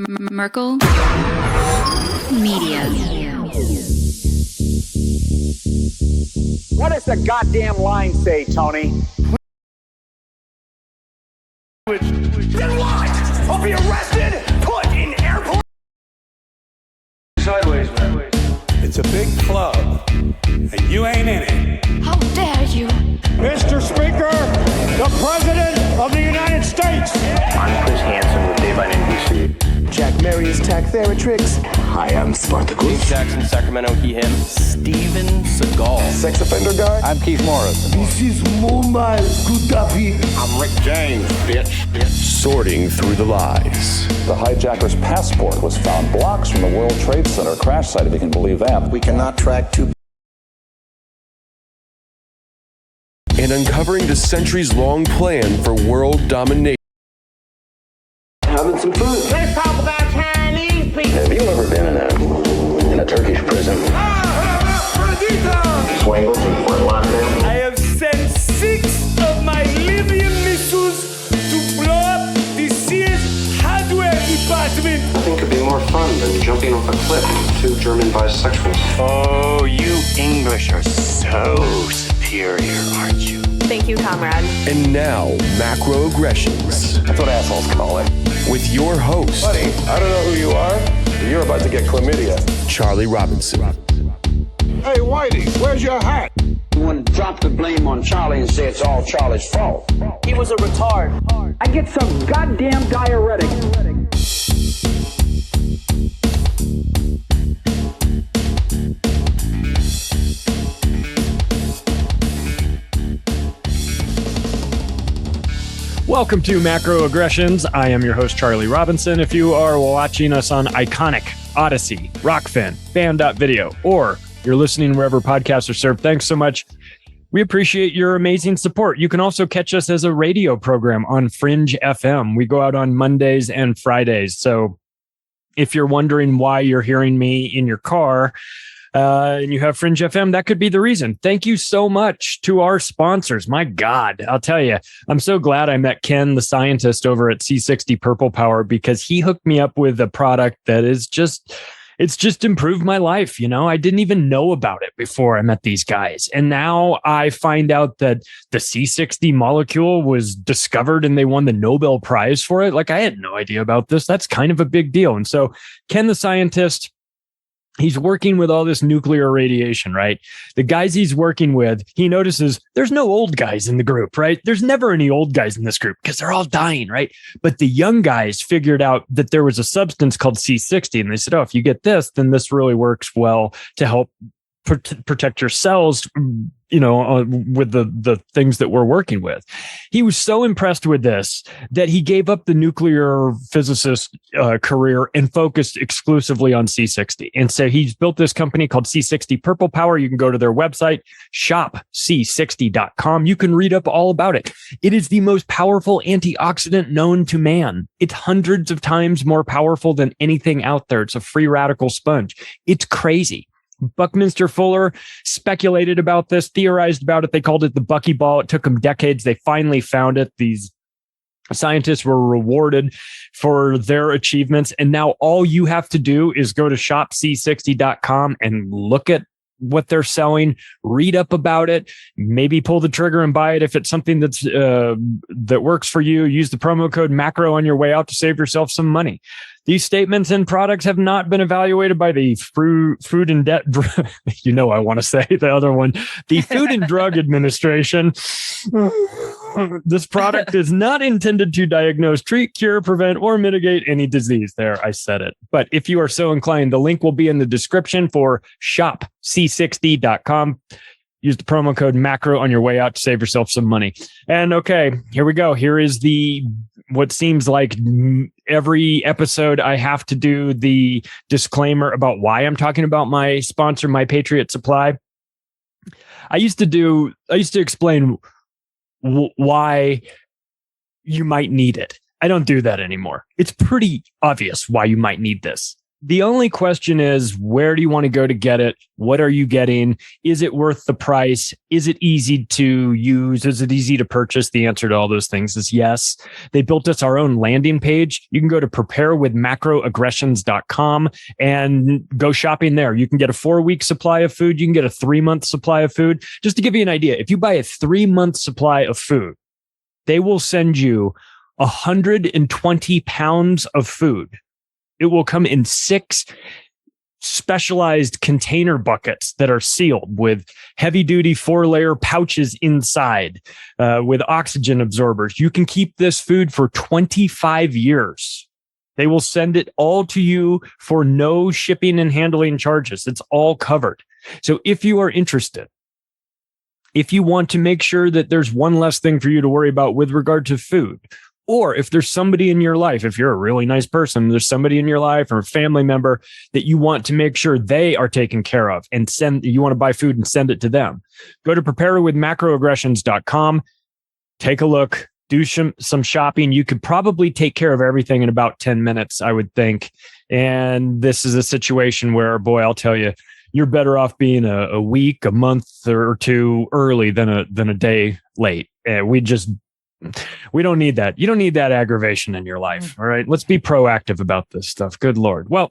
Merkel Media. What does the goddamn line say, Tony? Then what? I'll be arrested, put in airport. Sideways, man. It's a big club, and you ain't in it. How dare you? Mr. Speaker, the President of the United States. I'm Chris Hansen with Dave on NBC. Jack Marius Tack Theratrix. Hi, I'm Spartacus. Jackson, Sacramento, he, him. Steven Seagal. Sex offender guy. I'm Keith Morris. This is Muammar Gaddafi. I'm Rick James, bitch. Sorting through the lies. The hijacker's passport was found blocks from the World Trade Center crash site, if you can believe that. We cannot track two. And uncovering the centuries-long plan for world domination. Having some fun. Let's talk about Chinese people. Have you ever been in a Turkish prison? Swangles in Fort Lauderdale. I have sent 6 of my Libyan missiles to blow up the Sears hardware department. Nothing could be more fun than jumping off a cliff with 2 German bisexuals. Oh, you English are so superior, aren't you? Thank you, comrade. And now, macroaggressions. That's what assholes call it. With your host, Buddy, I don't know who you are, but you're about to get chlamydia. Charlie Robinson. Hey, Whitey, where's your hat? You want to drop the blame on Charlie and say it's all Charlie's fault. He was a retard. I get some goddamn diuretic. Welcome to Macroaggressions. I am your host, Charlie Robinson. If you are watching us on Iconic, Odyssey, Rockfin, Fan.video, or you're listening wherever podcasts are served, thanks so much. We appreciate your amazing support. You can also catch us as a radio program on Fringe FM. We go out on Mondays and Fridays. So if you're wondering why you're hearing me in your car, and you have Fringe FM, that could be the reason. Thank you so much to our sponsors. My God, I'll tell you, I'm so glad I met Ken, the scientist over at C60 Purple Power, because he hooked me up with a product that is it's just improved my life. You know, I didn't even know about it before I met these guys. And now I find out that the C60 molecule was discovered and they won the Nobel Prize for it. Like, I had no idea about this. That's kind of a big deal. And so Ken, the scientist, he's working with all this nuclear radiation, right? The guys he's working with, he notices there's no old guys in the group, right? There's never any old guys in this group because they're all dying, right? But the young guys figured out that there was a substance called C60. And they said, oh, if you get this, then this really works well to help protect your cells, you know, with the things that we're working with. He was so impressed with this that he gave up the nuclear physicist career and focused exclusively on C60. And so he's built this company called C60 Purple Power. You can go to their website, shopc60.com. You can read up all about it. It is the most powerful antioxidant known to man. It's hundreds of times more powerful than anything out there. It's a free radical sponge. It's crazy. Buckminster Fuller speculated about this, theorized about it. They called it the buckyball. It took them decades. They finally found it. These scientists were rewarded for their achievements. And now all you have to do is go to shopc60.com and look at what they're selling, read up about it, maybe pull the trigger and buy it. If it's something that's that works for you, use the promo code MACRO on your way out to save yourself some money. These statements and products have not been evaluated by the Food and you know, I want to say the other one, the Food and Drug Administration. This product is not intended to diagnose, treat, cure, prevent, or mitigate any disease. There, I said it. But if you are so inclined, the link will be in the description for shopc60.com. Use the promo code MACRO on your way out to save yourself some money. And okay, here we go. Here is what seems like every episode I have to do the disclaimer about why I'm talking about my sponsor, My Patriot Supply. I used to explain why you might need it. I don't do that anymore. It's pretty obvious why you might need this. The only question is, where do you want to go to get it? What are you getting? Is it worth the price? Is it easy to use? Is it easy to purchase? The answer to all those things is yes. They built us our own landing page. You can go to preparewithmacroaggressions.com and go shopping there. You can get a 4-week supply of food. You can get a 3-month supply of food. Just to give you an idea, if you buy a 3-month supply of food, they will send you 120 pounds of food. It will come in 6 specialized container buckets that are sealed with heavy-duty 4-layer pouches inside with oxygen absorbers. You can keep this food for 25 years. They will send it all to you for no shipping and handling charges. It's all covered. So if you are interested, if you want to make sure that there's one less thing for you to worry about with regard to food, or if there's somebody in your life, if you're a really nice person, there's somebody in your life or a family member that you want to make sure they are taken care of and you want to buy food and send it to them, go to preparewithmacroaggressions.com, take a look, do some shopping. You could probably take care of everything in about 10 minutes, I would think. And this is a situation where, boy, I'll tell you, you're better off being a week, a month or 2 early than a day late. And we don't need that. You don't need that aggravation in your life. All right. Let's be proactive about this stuff. Good Lord. Well,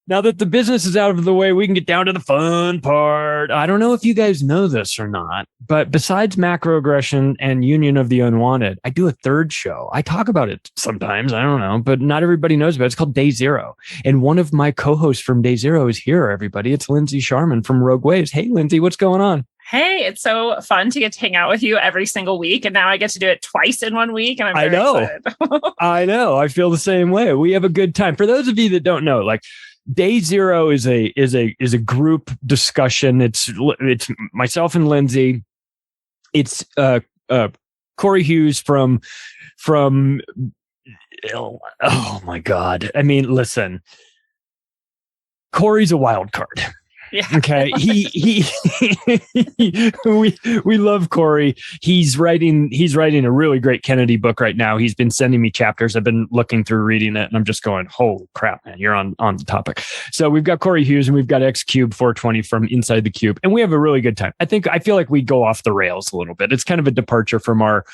now that the business is out of the way, we can get down to the fun part. I don't know if you guys know this or not, but besides macroaggression and Union of the Unwanted, I do a 3rd show. I talk about it sometimes. I don't know, but not everybody knows about it. It's called Day Zero. And one of my co-hosts from Day Zero is here, everybody. It's Lindsey Scharmyn from Rogue Waves. Hey, Lindsey, what's going on? Hey, it's so fun to get to hang out with you every single week. And now I get to do it twice in 1 week. And I'm very excited. I know. I feel the same way. We have a good time. For those of you that don't know, like, Day Zero is a group discussion. It's myself and Lindsey. It's Corey Hughes from oh my God. I mean, listen, Corey's a wild card. Yeah. Okay. We love Corey. He's writing a really great Kennedy book right now. He's been sending me chapters. I've been looking through reading it and I'm just going, holy crap, man, you're on the topic. So we've got Corey Hughes and we've got X Cube 420 from Inside the Cube. And we have a really good time. I feel like we go off the rails a little bit. It's kind of a departure from our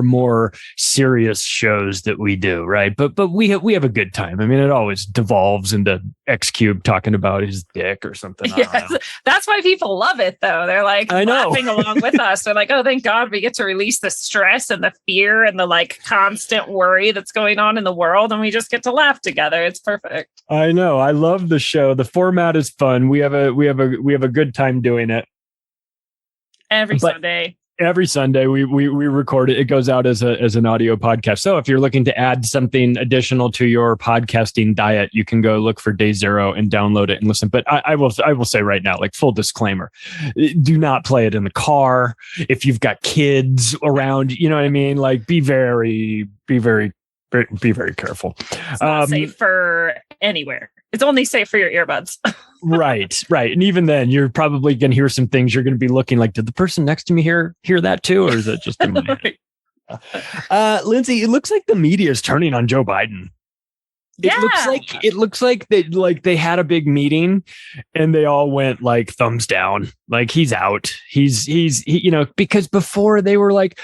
more serious shows that we do. Right. But we have a good time. I mean, it always devolves into X Cube talking about his dick or something. Yes, that's why people love it, though. They're like laughing along with us. They're like, oh, thank God we get to release the stress and the fear and the like constant worry that's going on in the world, and we just get to laugh together. It's perfect. I know. I love the show. The format is fun. We have a good time doing it Sunday. Every Sunday we record it. It goes out as an audio podcast. So if you're looking to add something additional to your podcasting diet, you can go look for Day Zero and download it and listen. But I will say right now, like, full disclaimer, do not play it in the car. If you've got kids around, you know what I mean? Like, be very careful. It's not safe for anywhere. It's only safe for your earbuds. Right. And even then, you're probably going to hear some things. You're going to be looking like, did the person next to me hear that too? Or is it just in my head? Lindsey, it looks like the media is turning on Joe Biden. It looks like they had a big meeting and they all went like thumbs down, like he's out. He's because before they were like,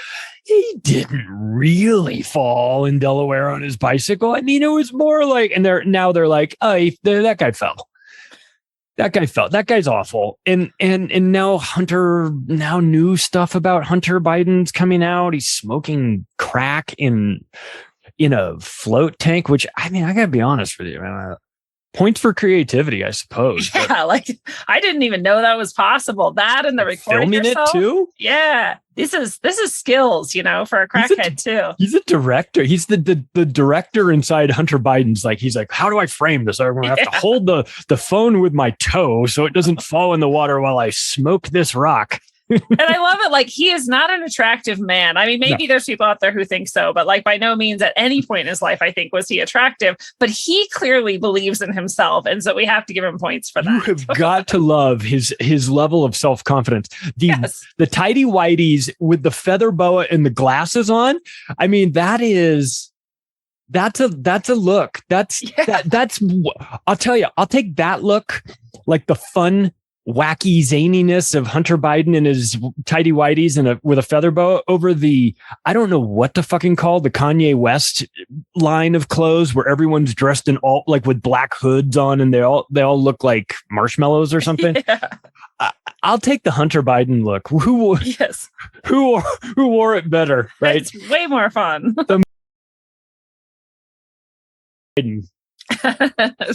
he didn't really fall in Delaware on his bicycle. I mean, it was more like, and they're like, oh, that guy fell. That guy fell. That guy's awful. And now new stuff about Hunter Biden's coming out. He's smoking crack in a float tank, which, I mean, I gotta be honest with you, man. Points for creativity, I suppose. Yeah, like, I didn't even know that was possible. That and the recording filming yourself, it too. Yeah, this is skills, for a crackhead too. He's a director. He's the director inside Hunter Biden's. Like, he's like, how do I frame this? I'm gonna have to hold the phone with my toe so it doesn't fall in the water while I smoke this rock. And I love it. Like, he is not an attractive man. I mean, maybe there's people out there who think so, but like, by no means at any point in his life, I think, was he attractive, but he clearly believes in himself. And so we have to give him points for that. You have got to love his level of self-confidence. The tidy whities with the feather boa and the glasses on. I mean, that is That's a look. I'll tell you, I'll take that look, like the fun, wacky zaniness of Hunter Biden in his tidy whities and with a feather boa over the, I don't know what to fucking call the Kanye West line of clothes where everyone's dressed in all like with black hoods on and they all look like marshmallows or something. Yeah. I'll take the Hunter Biden look. Who wore it better, right? It's way more fun.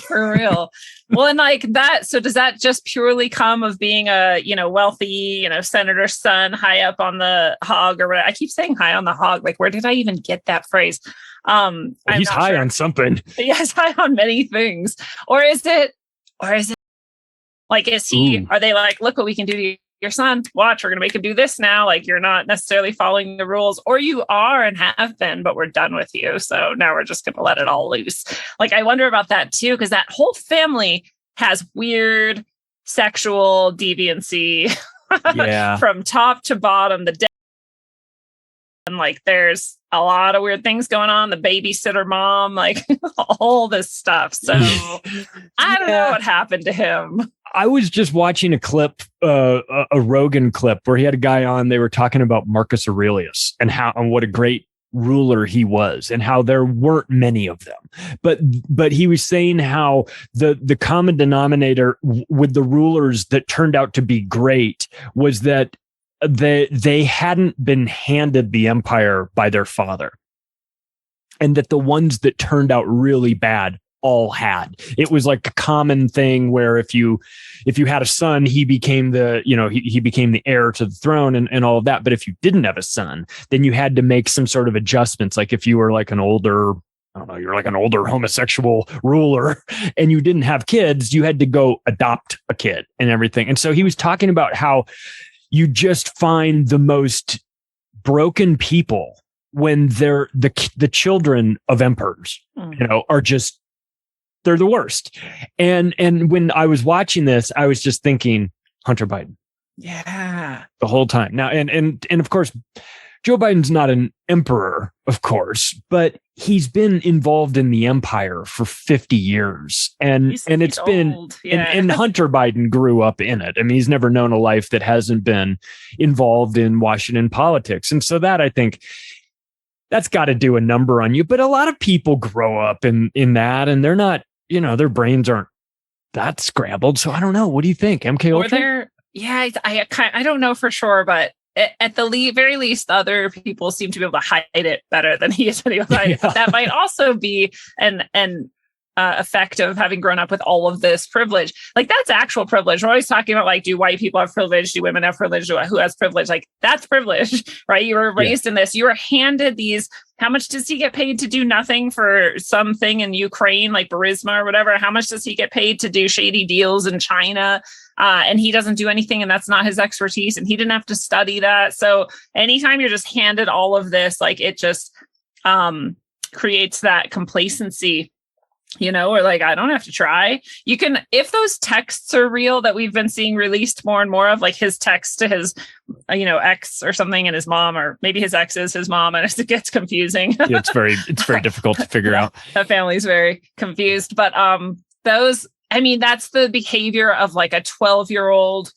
For real. Well, and like that, so does that just purely come of being a, wealthy, senator's son high up on the hog or whatever? I keep saying high on the hog. Like, where did I even get that phrase? He's high on something. Yes, high on many things. Or is it like, is he, are they like, look what we can do to your son, watch, we're going to make him do this now. Like, you're not necessarily following the rules, or you are and have been, but we're done with you. So now we're just going to let it all loose. Like, I wonder about that too, because that whole family has weird sexual deviancy from top to bottom. And like, there's a lot of weird things going on. The babysitter mom, like all this stuff. So I don't know what happened to him. I was just watching a clip, a Rogan clip where he had a guy on. They were talking about Marcus Aurelius and what a great ruler he was and how there weren't many of them. But he was saying how the common denominator with the rulers that turned out to be great was that they hadn't been handed the empire by their father, and that the ones that turned out really bad all had. It was like a common thing where if you had a son, he became he became the heir to the throne and all of that. But if you didn't have a son, then you had to make some sort of adjustments. Like if you were like an older, I don't know, you're like an older homosexual ruler and you didn't have kids, you had to go adopt a kid and everything. And so he was talking about how you just find the most broken people when they're the children of emperors, are just, they're the worst. And when I was watching this, I was just thinking Hunter Biden. Yeah. The whole time. Now, and of course, Joe Biden's not an emperor, of course, but he's been involved in the empire for 50 years. And it's been, and Hunter Biden grew up in it. I mean, he's never known a life that hasn't been involved in Washington politics. And so that, I think, that's got to do a number on you. But a lot of people grow up in that, and they're not, their brains aren't that scrambled. So I don't know. What do you think? MK Ultra? I don't know for sure, but at the very least, other people seem to be able to hide it better than he is. That might also be an effect of having grown up with all of this privilege. Like, that's actual privilege. We're always talking about, like, do white people have privilege? Do women have privilege? Who has privilege? Like, that's privilege, right? You were raised in this. You were handed these. How much does he get paid to do nothing for something in Ukraine, like Burisma or whatever? How much does he get paid to do shady deals in China? And he doesn't do anything, and that's not his expertise, and he didn't have to study that. So anytime you're just handed all of this, like, it just creates that complacency, or like, I don't have to try. You can, if those texts are real that we've been seeing released more and more of, like his text to his, ex or something, and his mom, or maybe his ex is his mom, and it gets confusing. Yeah, it's very difficult to figure out. That family's very confused. But that's the behavior of like a 12-year-old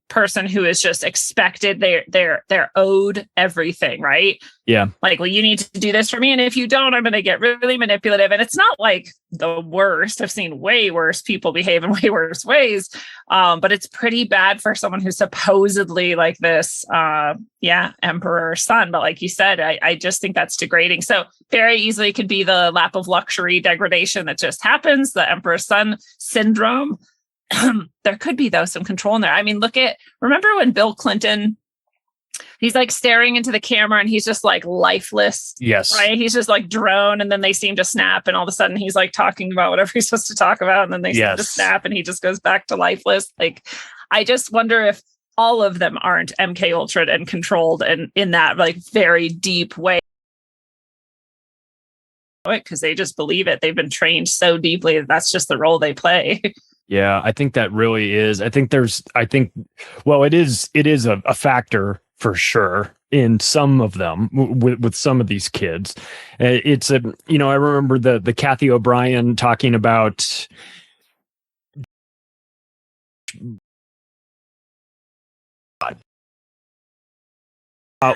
person who is just expected. They're owed everything, right? Yeah. Like, well, you need to do this for me, and if you don't, I'm going to get really manipulative. And it's not like the worst. I've seen way worse people behave in way worse ways. But it's pretty bad for someone who's supposedly like this, emperor son. But like you said, I just think that's degrading. So very easily could be the lap of luxury degradation that just happens, the emperor's son syndrome. There could be, though, some control in there. I mean, remember when Bill Clinton, he's like staring into the camera and he's just like lifeless. Yes. Right. He's just like drone, and then they seem to snap, and all of a sudden he's like talking about whatever he's supposed to talk about. And then they seem to snap and he just goes back to lifeless. Like, I just wonder if all of them aren't MK Ultra and controlled and in that like very deep way. Because they just believe it. They've been trained so deeply that that's just the role they play. Yeah, I think that really is. It is a factor for sure. in some of them with some of these kids. It's I remember the Kathy O'Brien talking about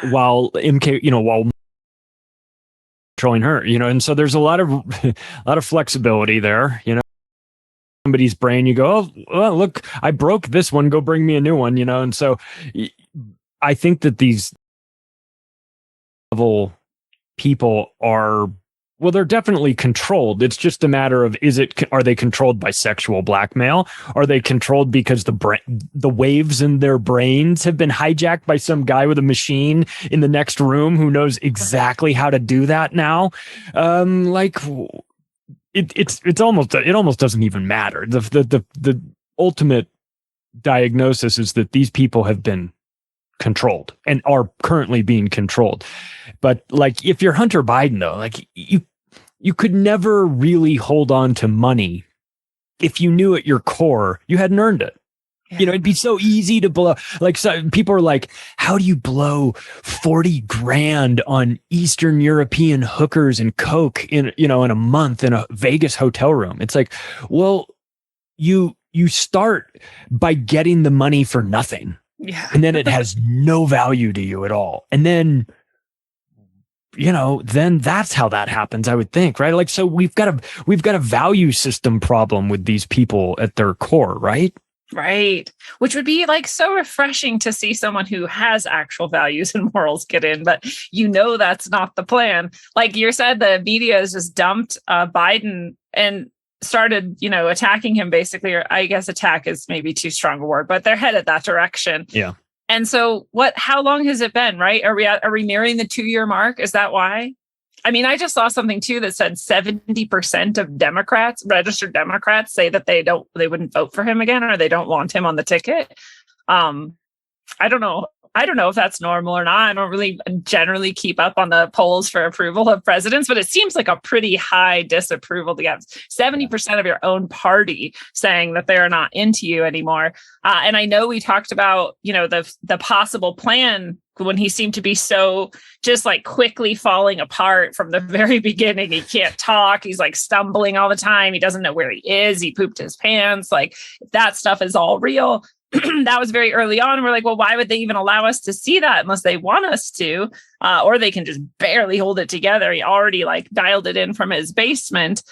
while controlling her, and so there's a lot of flexibility there, somebody's brain, you go, oh, well, look, I broke this one, go bring me a new one, and so I think that these level people are, well, they're definitely controlled. It's just a matter of, are they controlled by sexual blackmail? Are they controlled because the waves in their brains have been hijacked by some guy with a machine in the next room who knows exactly how to do that now? It almost doesn't even matter. The ultimate diagnosis is that these people have been controlled and are currently being controlled. But like, if you're Hunter Biden, though, like you could never really hold on to money if you knew at your core you hadn't earned it. Yeah. It'd be so easy to blow. Like, so people are like, how do you blow 40 grand on Eastern European hookers and coke in a month in a Vegas hotel room? It's like, well, you start by getting the money for nothing. Yeah. And then it has no value to you at all. And then, then that's how that happens, I would think, right? Like, so we've got a value system problem with these people at their core, right? Right. Which would be like so refreshing to see someone who has actual values and morals get in, but that's not the plan. Like you said, the media has just dumped Biden and started, attacking him basically, or I guess attack is maybe too strong a word, but they're headed that direction. Yeah. And so how long has it been, right? Are we nearing the 2-year mark? Is that why? I mean, I just saw something too that said 70% of Democrats, registered Democrats, say that they wouldn't vote for him again, or they don't want him on the ticket. I don't know. I don't know if that's normal or not. I don't really generally keep up on the polls for approval of presidents, but it seems like a pretty high disapproval to get 70% of your own party saying that they're not into you anymore. And I know we talked about, the possible plan when he seemed to be so just like quickly falling apart from the very beginning. He can't talk. He's like stumbling all the time. He doesn't know where he is. He pooped his pants. Like, that stuff is all real. That was very early on. We're like, well, why would they even allow us to see that unless they want us to? Or they can just barely hold it together. He already like dialed it in from his basement,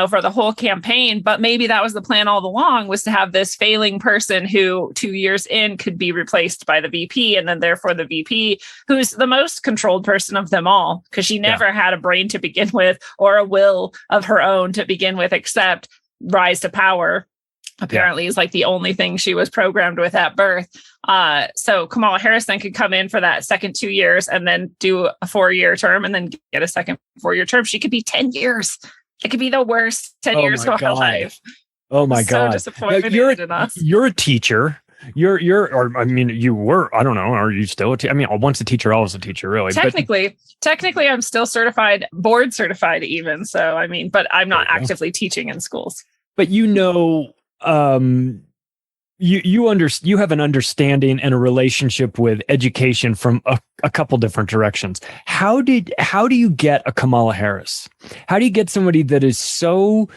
for the whole campaign. But maybe that was the plan all along, was to have this failing person who 2 years in could be replaced by the VP, and then therefore the VP, who's the most controlled person of them all, because she never had a brain to begin with or a will of her own to begin with, except rise to power. Apparently is like the only thing she was programmed with at birth. So Kamala Harris then could come in for that second 2 years and then do a 4-year term and then get a second 4-year term. She could be 10 years. It could be the worst 10 years of her life. Oh my God. So disappointed in us. You're a teacher. You were, I don't know, are you still a teacher? I mean, once a teacher, always a teacher, really. Technically, I'm still certified, board certified even. So, I mean, but I'm not actively teaching in schools. But you have an understanding and a relationship with education from a couple different directions. How do you get a Kamala Harris? How do you get somebody that is so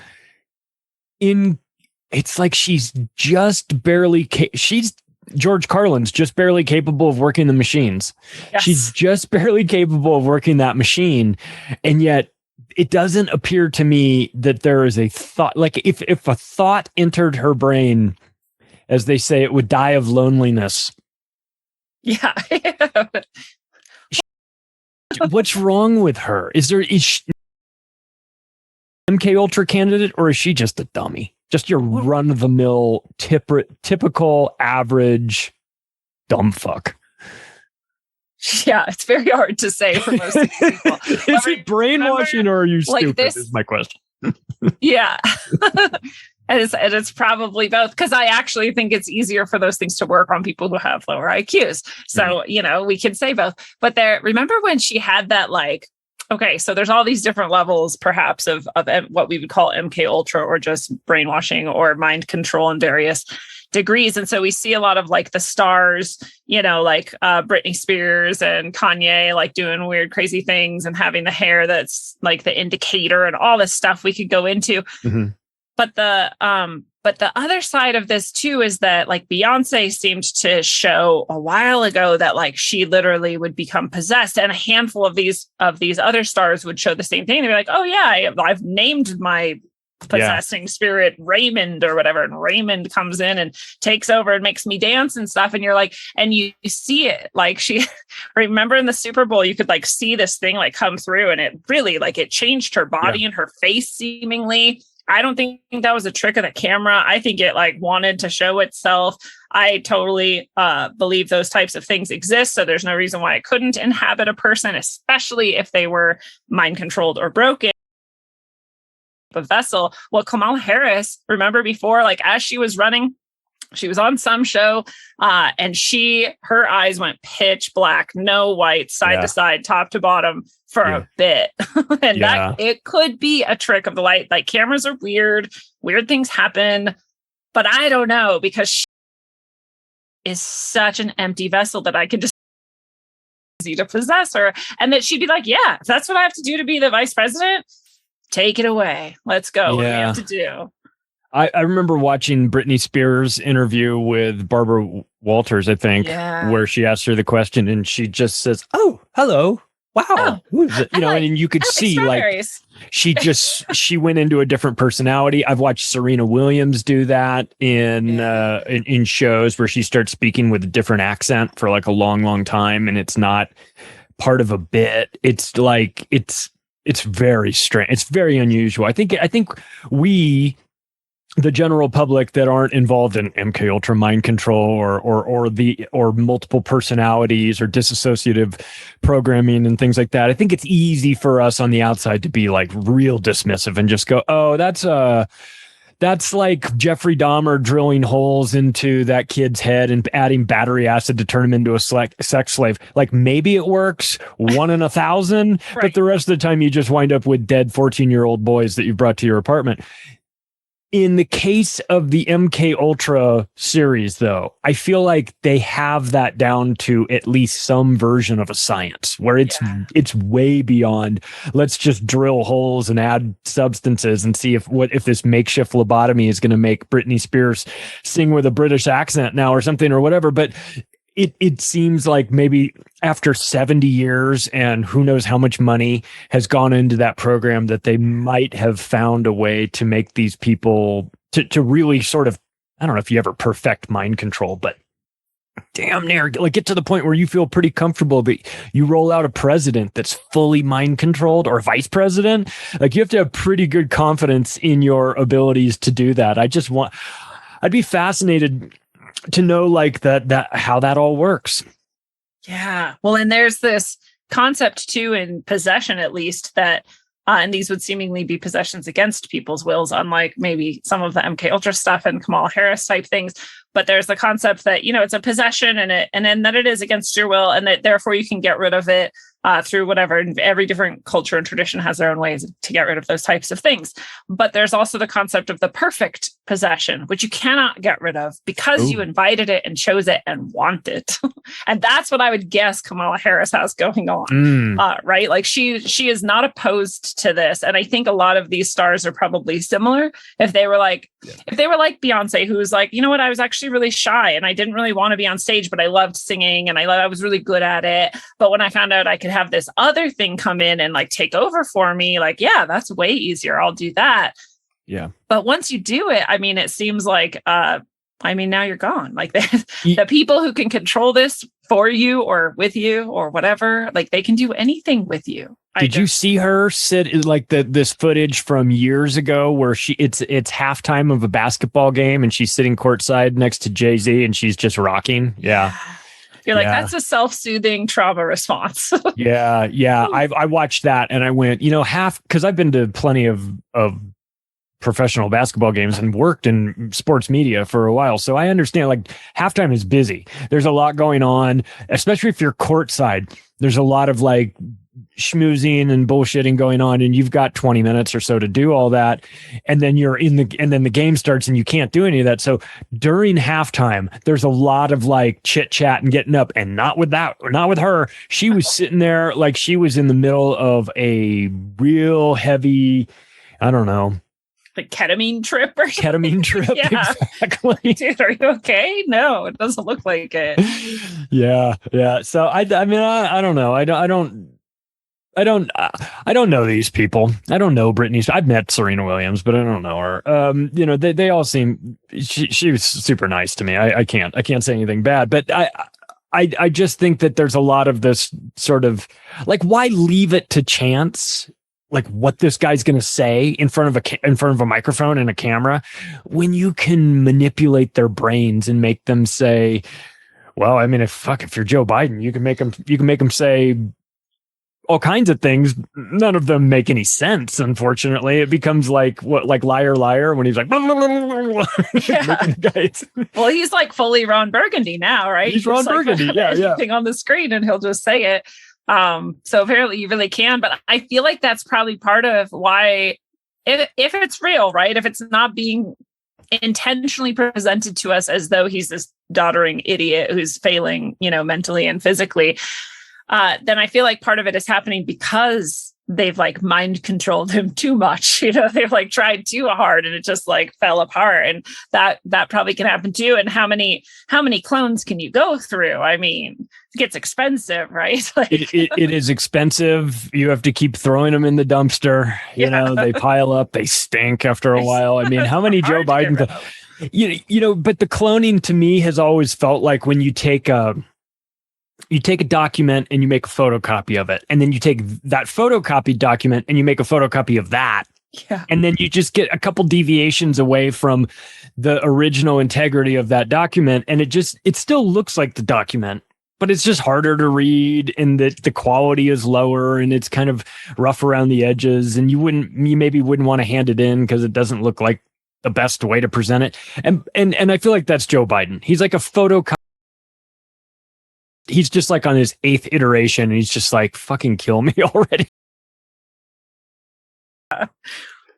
it's like she's just barely George Carlin's just barely capable of working the machines. Yes. She's just barely capable of working that machine, and yet it doesn't appear to me that there is a thought. Like, if a thought entered her brain, as they say, it would die of loneliness. Yeah. What's wrong with her? Is she MK Ultra candidate, or is she just a dummy? Just your run-of-the-mill, typical, average dumb fuck. Yeah, it's very hard to say for most people. Is it brainwashing, or are you stupid? Like is my question. Yeah. And it's probably both, because I actually think it's easier for those things to work on people who have lower IQs. So, we can say both. But remember when she had that, like, okay, so there's all these different levels, perhaps, of what we would call MK Ultra, or just brainwashing or mind control and various degrees. And so we see a lot of like the stars, like Britney Spears and Kanye, like doing weird, crazy things and having the hair that's like the indicator and all this stuff we could go into. Mm-hmm. But the other side of this too is that like Beyonce seemed to show a while ago that like she literally would become possessed, and a handful of these other stars would show the same thing. They'd be like, oh yeah, I've named my possessing spirit Raymond or whatever, and Raymond comes in and takes over and makes me dance and stuff, and you're like, and you see it, like she remember in the Super Bowl you could like see this thing like come through, and it really like it changed her body and her face seemingly. I don't think that was a trick of the camera. I think it like wanted to show itself. I totally believe those types of things exist, so there's no reason why it couldn't inhabit a person, especially if they were mind controlled or broken. A vessel. Well, Kamala Harris, remember before, like as she was running, she was on some show and her eyes went pitch black, no white, side to side, top to bottom for a bit. And that it could be a trick of the light. Like cameras are weird things happen, but I don't know, because she is such an empty vessel that I could just easy to possess her, and that she'd be like, yeah, if that's what I have to do to be the vice president, take it away. Let's go. What do we have to do? I remember watching Britney Spears' interview with Barbara Walters, I think, where she asked her the question and she just says, oh, hello. Wow. Who is it? And you could see like she went into a different personality. I've watched Serena Williams do that in shows where she starts speaking with a different accent for like a long, long time. And it's not part of a bit. It's like, it's very strange. It's very unusual. I think we, the general public that aren't involved in MK Ultra mind control or multiple personalities or dissociative programming and things like that, I think it's easy for us on the outside to be like real dismissive and just go, oh, that's like Jeffrey Dahmer drilling holes into that kid's head and adding battery acid to turn him into a sex slave. Like maybe it works 1 in 1,000, but the rest of the time you just wind up with dead 14-year-old boys that you brought to your apartment. In the case of the MK Ultra series, though, I feel like they have that down to at least some version of a science where it's way beyond, let's just drill holes and add substances and see if this makeshift lobotomy is going to make Britney Spears sing with a British accent now or something or whatever. But it seems like maybe after 70 years and who knows how much money has gone into that program, that they might have found a way to make these people to really sort of, I don't know if you ever perfect mind control, but damn near like get to the point where you feel pretty comfortable that you roll out a president that's fully mind controlled, or vice president. Like you have to have pretty good confidence in your abilities to do that. I'd be fascinated to know like that how that all works. Yeah. Well, and there's this concept too in possession, at least, that and these would seemingly be possessions against people's wills, unlike maybe some of the MK Ultra stuff and Kamala Harris type things. But there's the concept that, it's a possession and then that it is against your will, and that therefore you can get rid of it through whatever. And every different culture and tradition has their own ways to get rid of those types of things. But there's also the concept of the perfect possession, which you cannot get rid of because you invited it and chose it and want it. And that's what I would guess Kamala Harris has going on, right? Like she is not opposed to this. And I think a lot of these stars are probably similar. If they were like Beyonce, who was like, you know what, I was actually really shy and I didn't really want to be on stage, but I loved singing and I was really good at it. But when I found out I could have this other thing come in and like take over for me, like, yeah, that's way easier. I'll do that. Yeah. But once you do it, I mean, it seems like, now you're gone. Like the people who can control this for you or with you or whatever, like they can do anything with you. Did you see her sit like this footage from years ago where it's halftime of a basketball game and she's sitting courtside next to Jay-Z and she's just rocking? Yeah. You're like, that's a self-soothing trauma response. Yeah. I watched that and I went, because I've been to plenty of professional basketball games and worked in sports media for a while. So I understand like halftime is busy. There's a lot going on, especially if you're courtside. There's a lot of like schmoozing and bullshitting going on, and you've got 20 minutes or so to do all that, and then then the game starts and you can't do any of that. So during halftime, there's a lot of like chit chat and getting up, and not with her. She was sitting there like she was in the middle of a real heavy, I don't know, like ketamine trip or something. Ketamine trip. Yeah. Exactly. Dude, are you okay? No, it doesn't look like it. Yeah. So I mean, I don't know. I don't know these people. I don't know Britney. I've met Serena Williams, but I don't know her. They all seem, she was super nice to me. I can't say anything bad, but I just think that there's a lot of this sort of like, why leave it to chance? Like what this guy's going to say in front of a microphone and a camera, when you can manipulate their brains and make them say, well, I mean, if you're Joe Biden, you can make them say all kinds of things. None of them make any sense. Unfortunately, it becomes like liar, liar when he's like, yeah. Well, he's like fully Ron Burgundy now, right? He's Ron Burgundy. Yeah. Anything on the screen and he'll just say it. So apparently you really can, but I feel like that's probably part of why, if it's real, right? If it's not being intentionally presented to us as though he's this doddering idiot who's failing, mentally and physically, then I feel like part of it is happening because they've like mind controlled him too much. They've like tried too hard and it just like fell apart. And that probably can happen too. And how many clones can you go through? I mean, it gets expensive, right? Like, it is expensive. You have to keep throwing them in the dumpster. They pile up, they stink after a while. I mean, how many Joe Biden, but the cloning to me has always felt like when you take a document and you make a photocopy of it, and then you take that photocopied document and you make a photocopy of that. Yeah. And then you just get a couple deviations away from the original integrity of that document. And it still looks like the document, but it's just harder to read, and the quality is lower, and it's kind of rough around the edges. And you maybe wouldn't want to hand it in because it doesn't look like the best way to present it. And I feel like that's Joe Biden. He's like a photocopy. He's just like on his 8th iteration, and he's just like, fucking kill me already.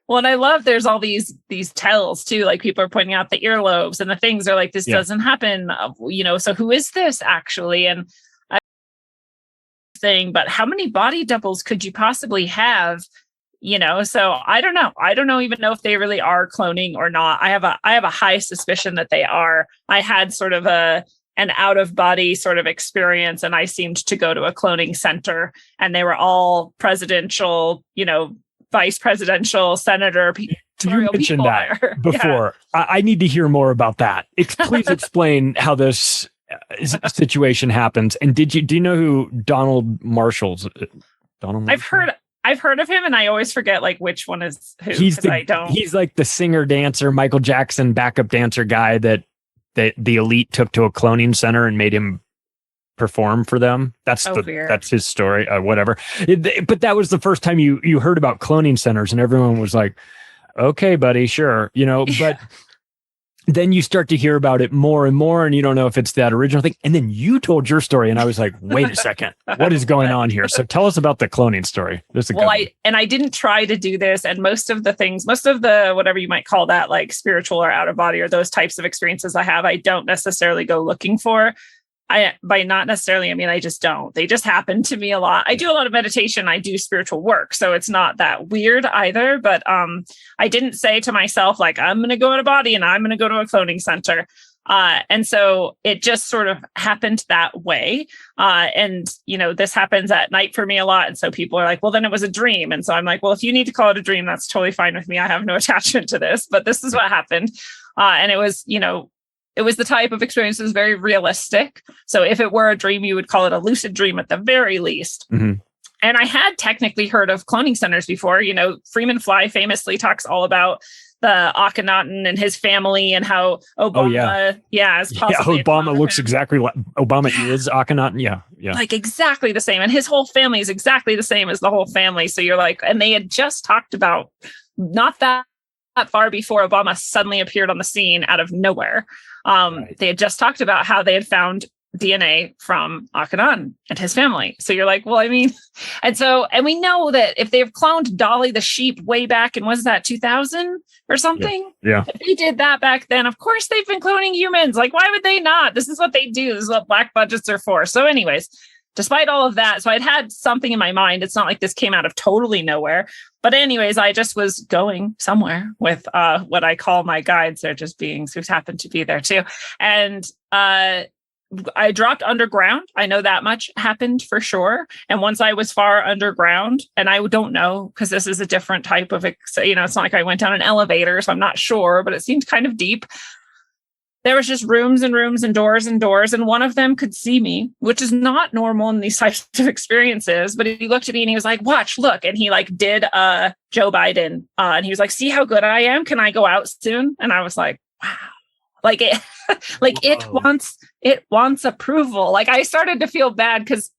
Well, and I love there's all these tells too. Like people are pointing out the earlobes and the things are like, this doesn't happen. So who is this actually? And but how many body doubles could you possibly have? So I don't know. I don't even know if they really are cloning or not. I have a high suspicion that they are. I had sort of an out of body sort of experience, and I seemed to go to a cloning center, and they were all presidential, vice presidential, senator. You mentioned that before. Yeah. I need to hear more about that. Please explain how this situation happens. And do you know who Donald Marshall's? Donald Marshall? I've heard of him, and I always forget like which one is who. He's like the singer dancer, Michael Jackson backup dancer guy that the elite took to a cloning center and made him perform for them. That's his story. Whatever. But that was the first time you heard about cloning centers, and everyone was like, "Okay, buddy, sure," But then you start to hear about it more and more, and you don't know if it's that original thing. And then you told your story, and I was like, "Wait a second, what is going on here?" So tell us about the cloning story. I didn't try to do this, and most of the whatever you might call that, like spiritual or out of body or those types of experiences I have, I don't necessarily go looking for. By not necessarily, I mean, I just don't. They just happen to me a lot. I do a lot of meditation. I do spiritual work. So it's not that weird either. But I didn't say to myself, like, I'm going to go in a body and I'm going to go to a cloning center. And so it just sort of happened that way. And this happens at night for me a lot. And so people are like, well, then it was a dream. And so I'm like, well, if you need to call it a dream, that's totally fine with me. I have no attachment to this. But this is what happened. And it was, it was the type of experience that was very realistic. So if it were a dream, you would call it a lucid dream at the very least. Mm-hmm. And I had technically heard of cloning centers before. Freeman Fly famously talks all about the Akhenaten and his family and how Obama, is possibly Obama looks exactly like Obama is Akhenaten. Yeah. Like exactly the same. And his whole family is exactly the same as the whole family. So you're like, and they had just talked about not that far before Obama suddenly appeared on the scene out of nowhere. Right. They had just talked about how they had found DNA from Akhenaten and his family. So you're like, well, I mean, and we know that if they've cloned Dolly the sheep way back in, was that 2000 or something? Yeah. If they did that back then, of course they've been cloning humans. Like, why would they not? This is what they do. This is what black budgets are for. So anyways, despite all of that, so I'd had something in my mind. It's not like this came out of totally nowhere. But anyways, I just was going somewhere with what I call my guides. They're just beings who happen to be there too. And I dropped underground. I know that much happened for sure. And once I was far underground, and I don't know, because this is a different type of, it's not like I went down an elevator, so I'm not sure, but it seemed kind of deep. There was just rooms and rooms and doors, and one of them could see me, which is not normal in these types of experiences. But he looked at me and he was like, watch, look. And he like did Joe Biden. And he was like, see how good I am? Can I go out soon? And I was like, wow. Like it, it wants approval. Like I started to feel bad because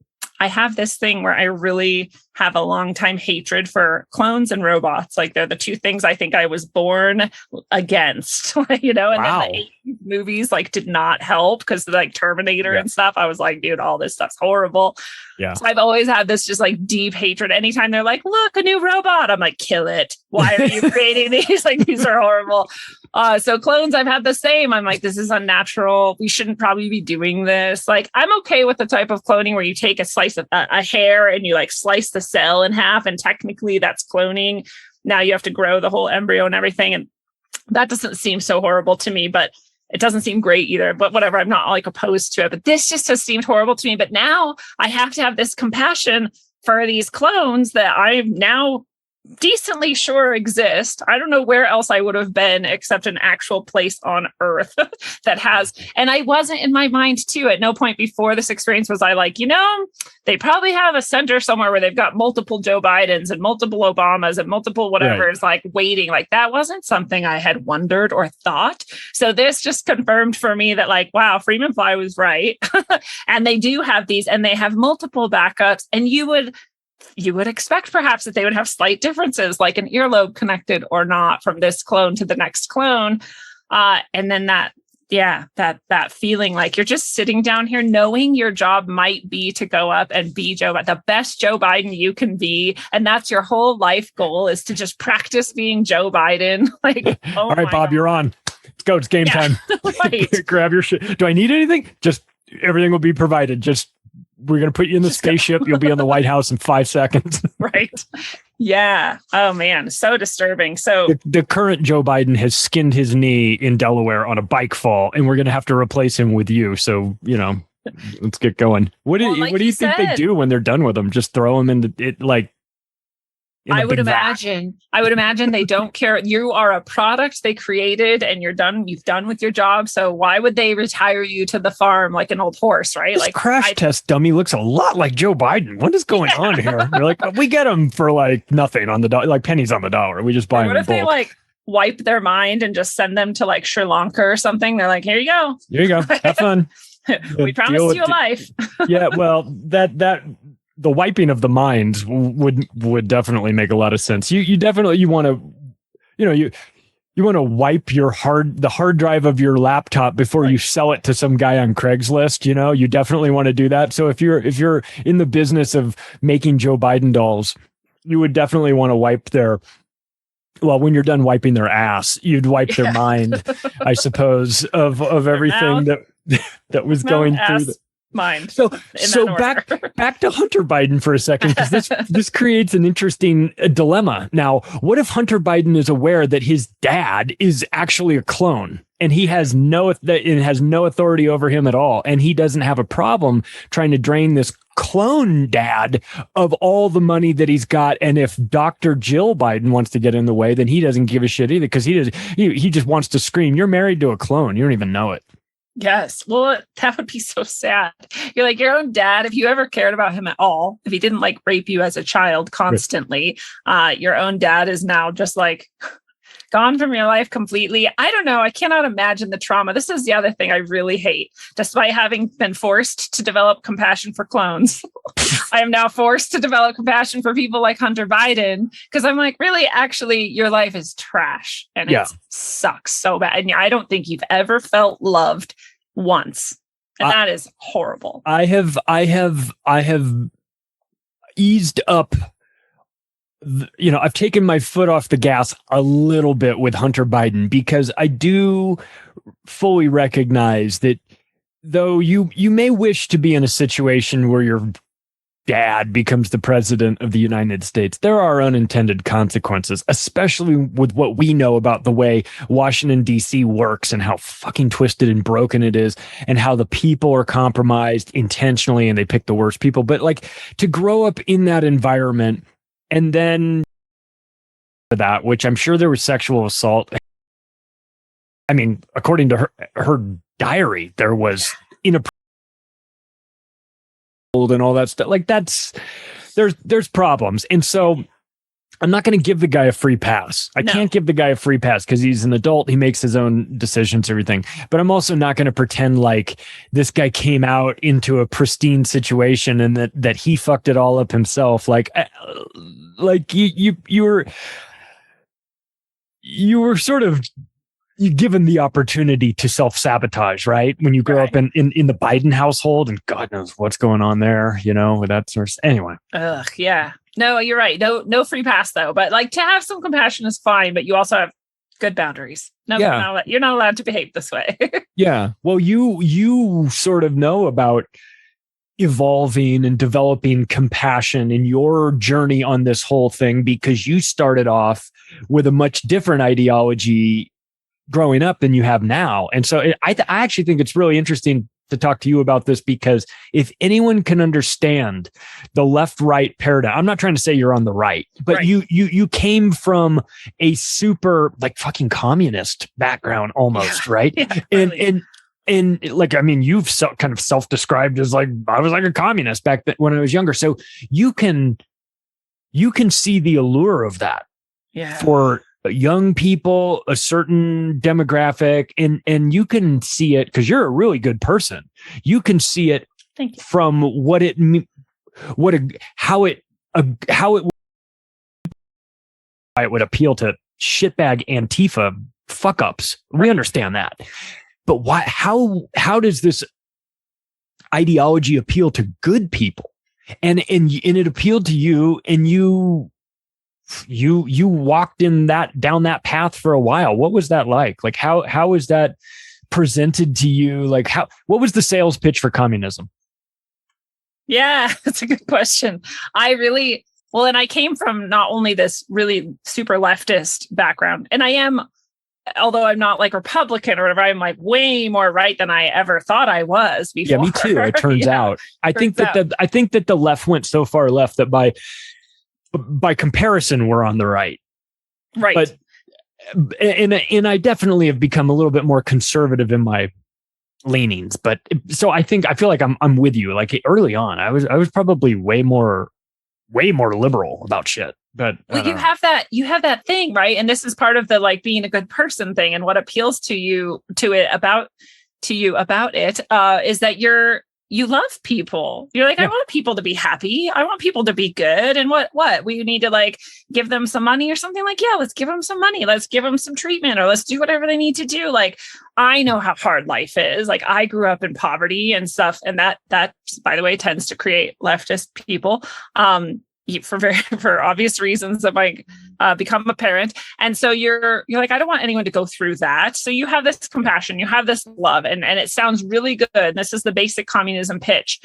I have this thing where I really have a long time hatred for clones and robots. Like they're the two things I think I was born against, and then the 80s movies like did not help because like Terminator and stuff. I was like, dude, all this stuff's horrible. Yeah. So I've always had this just like deep hatred. Anytime they're like, look, a new robot, I'm like, kill it. Why are you creating these? Like, these are horrible. So clones, I've had the same. I'm like, this is unnatural. We shouldn't probably be doing this. Like, I'm okay with the type of cloning where you take a slice of a hair and you like slice the cell in half. And technically that's cloning. Now you have to grow the whole embryo and everything. And that doesn't seem so horrible to me, but it doesn't seem great either. But whatever, I'm not like opposed to it. But this just has seemed horrible to me. But now I have to have this compassion for these clones that I'm now decently sure exist. I don't know where else I would have been except an actual place on Earth that has. And I wasn't in my mind too. At no point before this experience was I like, they probably have a center somewhere where they've got multiple Joe Bidens and multiple Obamas and multiple whatever is like waiting. Like that wasn't something I had wondered or thought. So this just confirmed for me that like, wow, Freeman Fly was right. And they do have these and they have multiple backups. And you would expect perhaps that they would have slight differences, like an earlobe connected or not from this clone to the next clone. And then that feeling like you're just sitting down here knowing your job might be to go up and be the best Joe Biden you can be. And that's your whole life goal is to just practice being Joe Biden. Like, all right, Bob, you're on. Let's go. It's game time. Right. Grab your shit. Do I need anything? Just everything will be provided. We're going to put you in the spaceship. You'll be on the White House in 5 seconds. Right. Yeah. Oh, man. So disturbing. So the current Joe Biden has skinned his knee in Delaware on a bike fall, and we're going to have to replace him with you. So, let's get going. What do you think they do when they're done with him? Just throw him into it like... I would imagine they don't care. You are a product they created and you've done with your job. So why would they retire you to the farm like an old horse, right? This like crash test dummy looks a lot like Joe Biden. What is going on here? They're like, we get him for like nothing on the dollar, like pennies on the dollar. We just buy him. What if they like wipe their mind and just send them to like Sri Lanka or something? They're like, here you go. Here you go. Have fun. We promised you a life. Yeah. Well, the wiping of the mind would definitely make a lot of sense. You want to, you want to wipe the hard drive of your laptop before you sell it to some guy on Craigslist. You definitely want to do that. So if you're in the business of making Joe Biden dolls, you would definitely want to wipe when you're done wiping their ass, you'd wipe their mind, I suppose, of everything that was going through mind. So back to Hunter Biden for a second, because this creates an interesting dilemma. Now, what if Hunter Biden is aware that his dad is actually a clone and he has no authority over him at all, and he doesn't have a problem trying to drain this clone dad of all the money that he's got? And if Dr. Jill Biden wants to get in the way, then he doesn't give a shit either, because he just wants to scream, "You're married to a clone. You don't even know it." Yes. Well, that would be so sad. You're like your own dad. If you ever cared about him at all, if he didn't like rape you as a child constantly, your own dad is now just like gone from your life completely. I don't know. I cannot imagine the trauma. This is the other thing I really hate. Despite having been forced to develop compassion for clones, I am now forced to develop compassion for people like Hunter Biden, because I'm like, really, actually, your life is trash and it sucks so bad. And I don't think you've ever felt loved once And that is horrible. I have eased up. I've taken my foot off the gas a little bit with Hunter Biden, because I do fully recognize that though you may wish to be in a situation where your dad becomes the president of the United States, there are unintended consequences, especially with what we know about the way Washington, D.C. works and how fucking twisted and broken it is, and how the people are compromised intentionally and they pick the worst people. But like, to grow up in that environment and then that, which I'm sure there was sexual assault. I mean, according to her diary, there was inappropriate and all that stuff. Like, there's problems. And so I'm not going to give the guy a free pass. I can't give the guy a free pass because he's an adult. He makes his own decisions, everything. But I'm also not going to pretend like this guy came out into a pristine situation and that he fucked it all up himself. Like you were sort of, you given the opportunity to self-sabotage, right? When you grow up in the Biden household, and God knows what's going on there, with that sort of, anyway. Ugh, yeah. No, you're right. No free pass though. But like, to have some compassion is fine, but you also have good boundaries. No, you're not allowed to behave this way. Yeah. Well, you sort of know about evolving and developing compassion in your journey on this whole thing, because you started off with a much different ideology growing up than you have now. And so I actually think it's really interesting to talk to you about this, because if anyone can understand the left-right paradigm, I'm not trying to say you're on the right, but right. You came from a super like fucking communist background almost, right? Yeah, really. And like, I mean, you've kind of self-described as like, I was like a communist back then when I was younger. So you can see the allure of that for young people, a certain demographic, and you can see it because you're a really good person. You can see it from how it would appeal to shitbag Antifa fuck ups. We understand that, but why? How does this ideology appeal to good people? And it appealed to you, and you walked down that path for a while. What was that like? Like, how was that presented to you? Like, what was the sales pitch for communism? Yeah, that's a good question. And I came from not only this really super leftist background, and I am, although I'm not like Republican or whatever, I'm like way more right than I ever thought I was before. Yeah, me too. It turns out. I think that the left went so far left that by comparison, we're on the right. Right. But and I definitely have become a little bit more conservative in my leanings. But so I feel like I'm with you. Like early on, I was probably way more liberal about shit. But you have that thing, right? And this is part of the like being a good person thing, and what appeals to you about it is that you love people. You're like, I want people to be happy. I want people to be good. And what we need to like give them some money or something. Like, yeah, let's give them some money. Let's give them some treatment, or let's do whatever they need to do. Like, I know how hard life is. Like, I grew up in poverty and stuff. And that, by the way, tends to create leftist people. For obvious reasons that might become apparent. And so you're like, I don't want anyone to go through that. So you have this compassion, you have this love, and it sounds really good. And this is the basic communism pitch.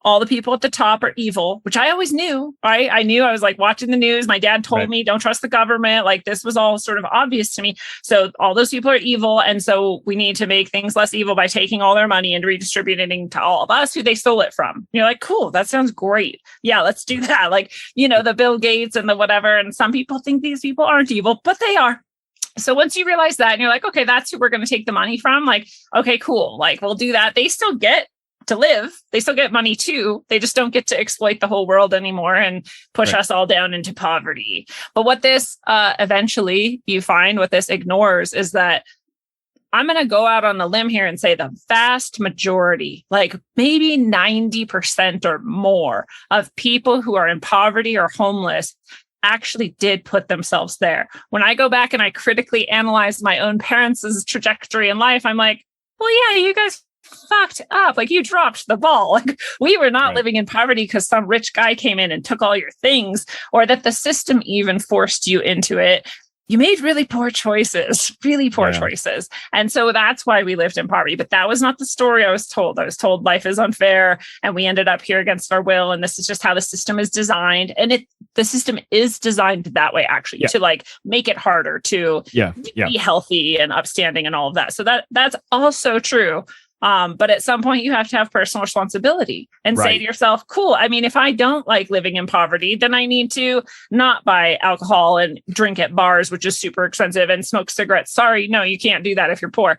All the people at the top are evil, which I always knew, right? I knew. I was like watching the news. My dad told me, don't trust the government. Like, this was all sort of obvious to me. So all those people are evil. And so we need to make things less evil by taking all their money and redistributing to all of us who they stole it from. And you're like, cool, that sounds great. Yeah, let's do that. Like, the Bill Gates and the whatever. And some people think these people aren't evil, but they are. So once you realize that and you're like, okay, that's who we're going to take the money from. Like, okay, cool. Like, we'll do that. They still get to live. They still get money too. They just don't get to exploit the whole world anymore and push us all down into poverty. But what this eventually you find what this ignores is that I'm going to go out on a limb here and say the vast majority, like maybe 90% or more of people who are in poverty or homeless actually did put themselves there. When I go back and I critically analyze my own parents' trajectory in life, I'm like, well, yeah, you guys fucked up. Like, you dropped the ball. Like, we were not living in poverty because some rich guy came in and took all your things, or that the system even forced you into it. You made really poor choices, choices. And so that's why we lived in poverty. But that was not the story I was told. I was told life is unfair and we ended up here against our will. And this is just how the system is designed. And the system is designed that way, actually, to like make it harder to be healthy and upstanding and all of that. So that's also true. But at some point you have to have personal responsibility and say to yourself, cool, I mean, if I don't like living in poverty, then I need to not buy alcohol and drink at bars, which is super expensive, and smoke cigarettes. Sorry, no, you can't do that if you're poor.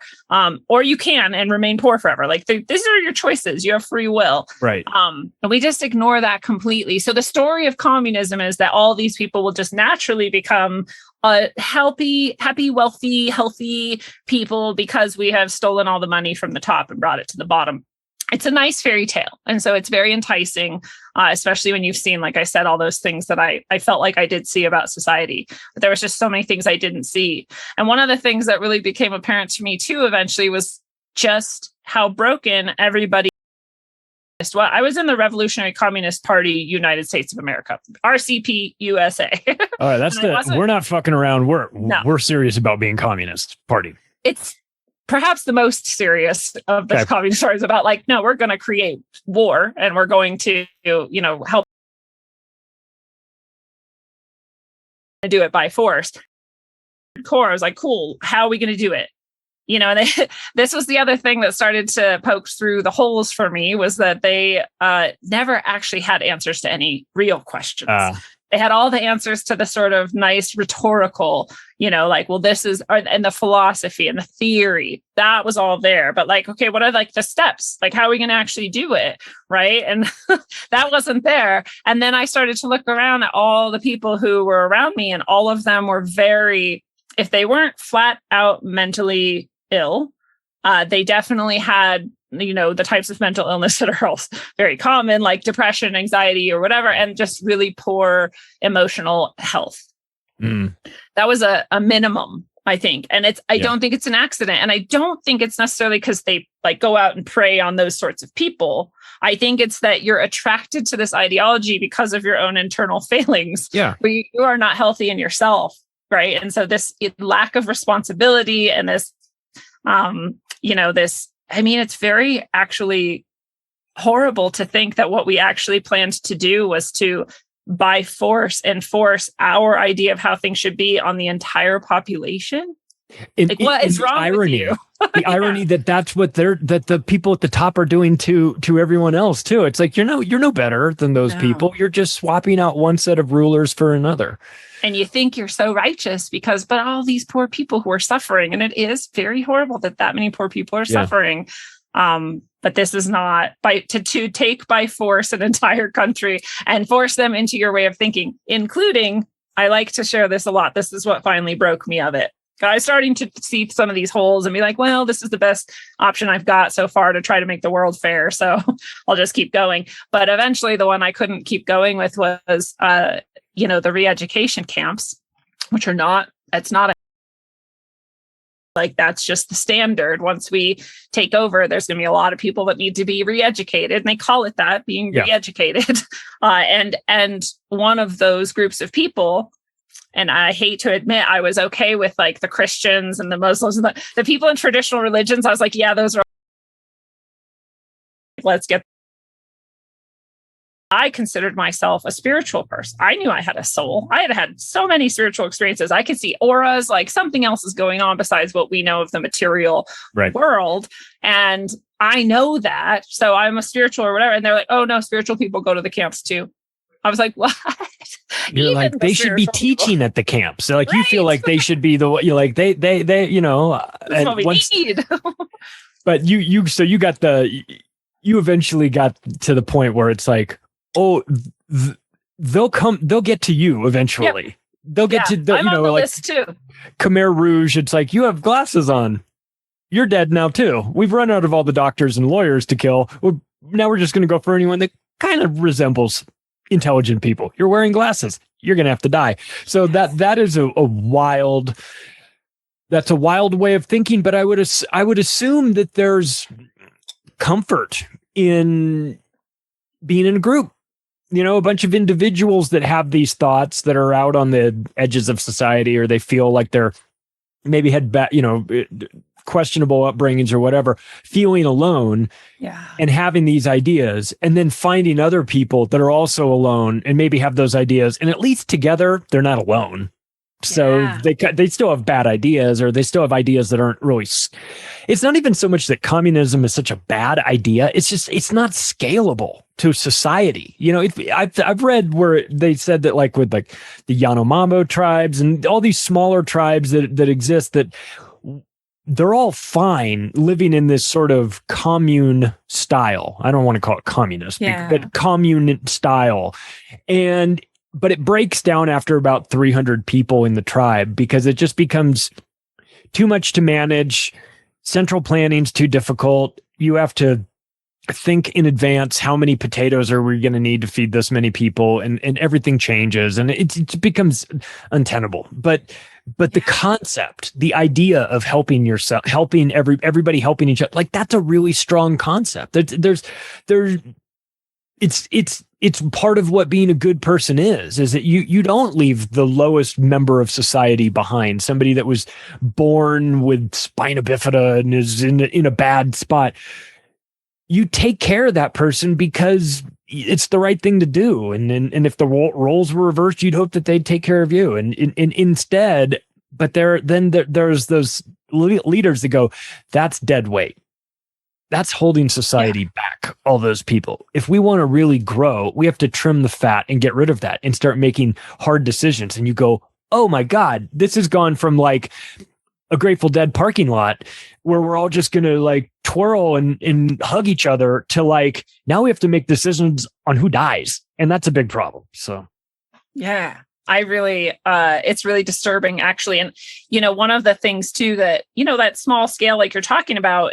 Or you can and remain poor forever. Like, these are your choices. You have free will. Right. And we just ignore that completely. So the story of communism is that all these people will just naturally become happy, wealthy, healthy people because we have stolen all the money from the top and brought it to the bottom. It's a nice fairy tale. And so it's very enticing, especially when you've seen, like I said, all those things that I felt like I did see about society. But there was just so many things I didn't see. And one of the things that really became apparent to me too, eventually, was just how broken everybody. Well, I was in the Revolutionary Communist Party, United States of America, RCP USA. All right, that's we're not fucking around. We're serious about being communist party. It's perhaps the most serious of the communist stories about, like, no, we're going to create war and we're going to, help do it by force. Core, I was like, cool, how are we going to do it? And this was the other thing that started to poke through the holes for me, was that they never actually had answers to any real questions. They had all the answers to the sort of nice rhetorical, like, well, this is, and the philosophy and the theory, that was all there. But like, okay, what are like the steps? Like, how are we going to actually do it? Right. And that wasn't there. And then I started to look around at all the people who were around me, and all of them were if they weren't flat out mentally ill, they definitely had, the types of mental illness that are very common, like depression, anxiety, or whatever, and just really poor emotional health. That was a minimum, I think. And I don't think it's an accident. And I don't think it's necessarily because they like go out and prey on those sorts of people. I think it's that you're attracted to this ideology because of your own internal failings. Yeah. Where you are not healthy in yourself. Right. And so this lack of responsibility and this, it's very actually horrible to think that what we actually planned to do was to, by force, enforce our idea of how things should be on the entire population. What is wrong with you? The irony that's what that the people at the top are doing to everyone else too. It's like, you're no better than those people. You're just swapping out one set of rulers for another. And you think you're so righteous but all these poor people who are suffering, and it is very horrible that many poor people are suffering. But this is not to take by force an entire country and force them into your way of thinking, including, I like to share this a lot. This is what finally broke me of it. I was starting to see some of these holes and be like, well, this is the best option I've got so far to try to make the world fair. So I'll just keep going. But eventually the one I couldn't keep going with was, the re-education camps, which are that's just the standard. Once we take over, there's going to be a lot of people that need to be re-educated, and they call it that, being re-educated. And one of those groups of people, and I hate to admit, I was okay with like the Christians and the Muslims and the people in traditional religions. I was like, yeah, those are, let's get. I considered myself a spiritual person. I knew I had a soul. I had so many spiritual experiences. I could see auras, like something else is going on besides what we know of the material world. And I know that. So I'm a spiritual or whatever. And they're like, oh no, spiritual people go to the camps too. I was like, what? You're like, they should be teaching at the camps. So like, you feel like they should be that's what we need. But you eventually got to the point where it's like, oh, they'll get to you eventually. Yep. They'll get to I'm on the list too. Khmer Rouge. It's like, you have glasses on. You're dead now too. We've run out of all the doctors and lawyers to kill. Now we're just going to go for anyone that kind of resembles intelligent people. You're wearing glasses. You're going to have to die. So that is a wild way of thinking. But I would assume that there's comfort in being in a group. A bunch of individuals that have these thoughts that are out on the edges of society, or they feel like they're maybe had questionable upbringings or whatever, feeling alone and having these ideas, and then finding other people that are also alone and maybe have those ideas, and at least together they're not alone. So they still have bad ideas, or they still have ideas that aren't really. It's not even so much that communism is such a bad idea. It's just, it's not scalable to society. I've read where they said that with the Yanomamo tribes and all these smaller tribes that exist, that they're all fine living in this sort of commune style. I don't want to call it communist, but commune style. But it breaks down after about 300 people in the tribe, because it just becomes too much to manage. Central planning's too difficult. You have to think in advance, how many potatoes are we going to need to feed this many people? And everything changes, and it becomes untenable. But the concept, the idea of helping yourself, helping everybody helping each other, that's a really strong concept. It's part of what being a good person is that you don't leave the lowest member of society behind, somebody that was born with spina bifida and is in a bad spot. You take care of that person because it's the right thing to do. And if the roles were reversed, you'd hope that they'd take care of you. And instead, but there's those leaders that go, that's dead weight. That's holding society back, all those people. If we want to really grow, we have to trim the fat and get rid of that and start making hard decisions. And you go, oh my God, this has gone from a Grateful Dead parking lot where we're all just going to twirl and hug each other to now we have to make decisions on who dies. And that's a big problem. So, yeah. I really, it's really disturbing, actually. And, one of the things too that, that small scale, like you're talking about,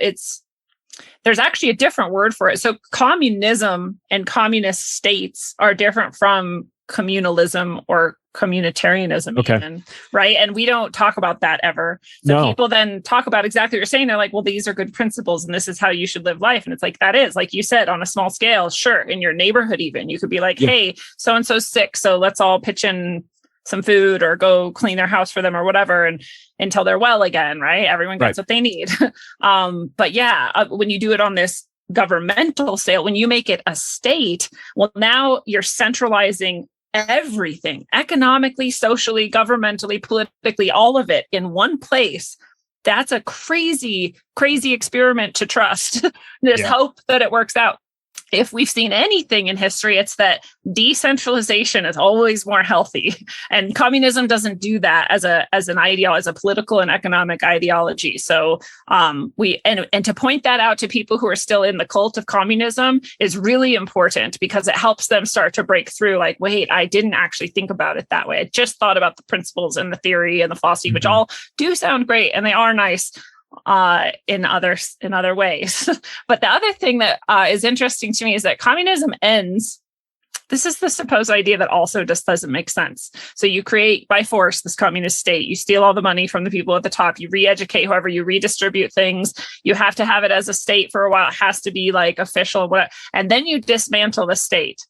there's actually a different word for it. So communism and communist states are different from communalism or communitarianism, even, right? And we don't talk about that ever. So people then talk about exactly what you're saying. They're like, well, these are good principles and this is how you should live life. And it's that is, like you said, on a small scale, sure. In your neighborhood, even, you could be like, hey, so-and-so's sick, so let's all pitch in some food or go clean their house for them or whatever, and until they're well again, right? Everyone gets what they need. But when you do it on this governmental scale, when you make it a state, well, now you're centralizing everything, economically, socially, governmentally, politically, all of it in one place. That's a crazy, crazy experiment to trust. Just hope that it works out. If we've seen anything in history, it's that decentralization is always more healthy, and communism doesn't do that as an ideal, as a political and economic ideology. So and to point that out to people who are still in the cult of communism is really important, because it helps them start to break through. Wait, I didn't actually think about it that way. I just thought about the principles and the theory and the philosophy, which all do sound great and they are nice in other ways. But the other thing that is interesting to me is that communism ends. This is the supposed idea that also just doesn't make sense. So you create by force this communist state. You steal all the money from the people at the top. You re-educate whoever. You redistribute things. You have to have it as a state for a while. It has to be official, whatever. And then you dismantle the state.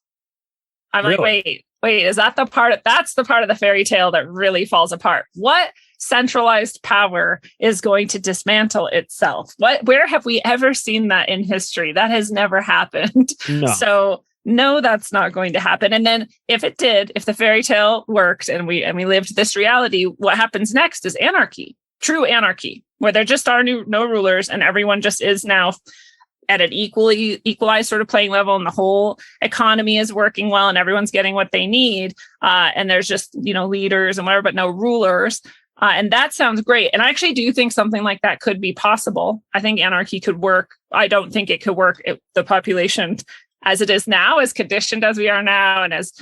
I'm really? Wait, is that that's the part of the fairy tale that really falls apart? What centralized power is going to dismantle itself? Where have we ever seen that in history? That has never happened. No. So no, that's not going to happen. And then if it did, if the fairy tale worked and we lived this reality, what happens next is anarchy, true anarchy, where there just are no rulers and everyone just is now at an equalized sort of playing level, and the whole economy is working well and everyone's getting what they need. And there's just, leaders and whatever, but no rulers. And that sounds great. And I actually do think something like that could be possible. I think anarchy could work. I don't think it could work if the population as it is now, as conditioned as we are now, and as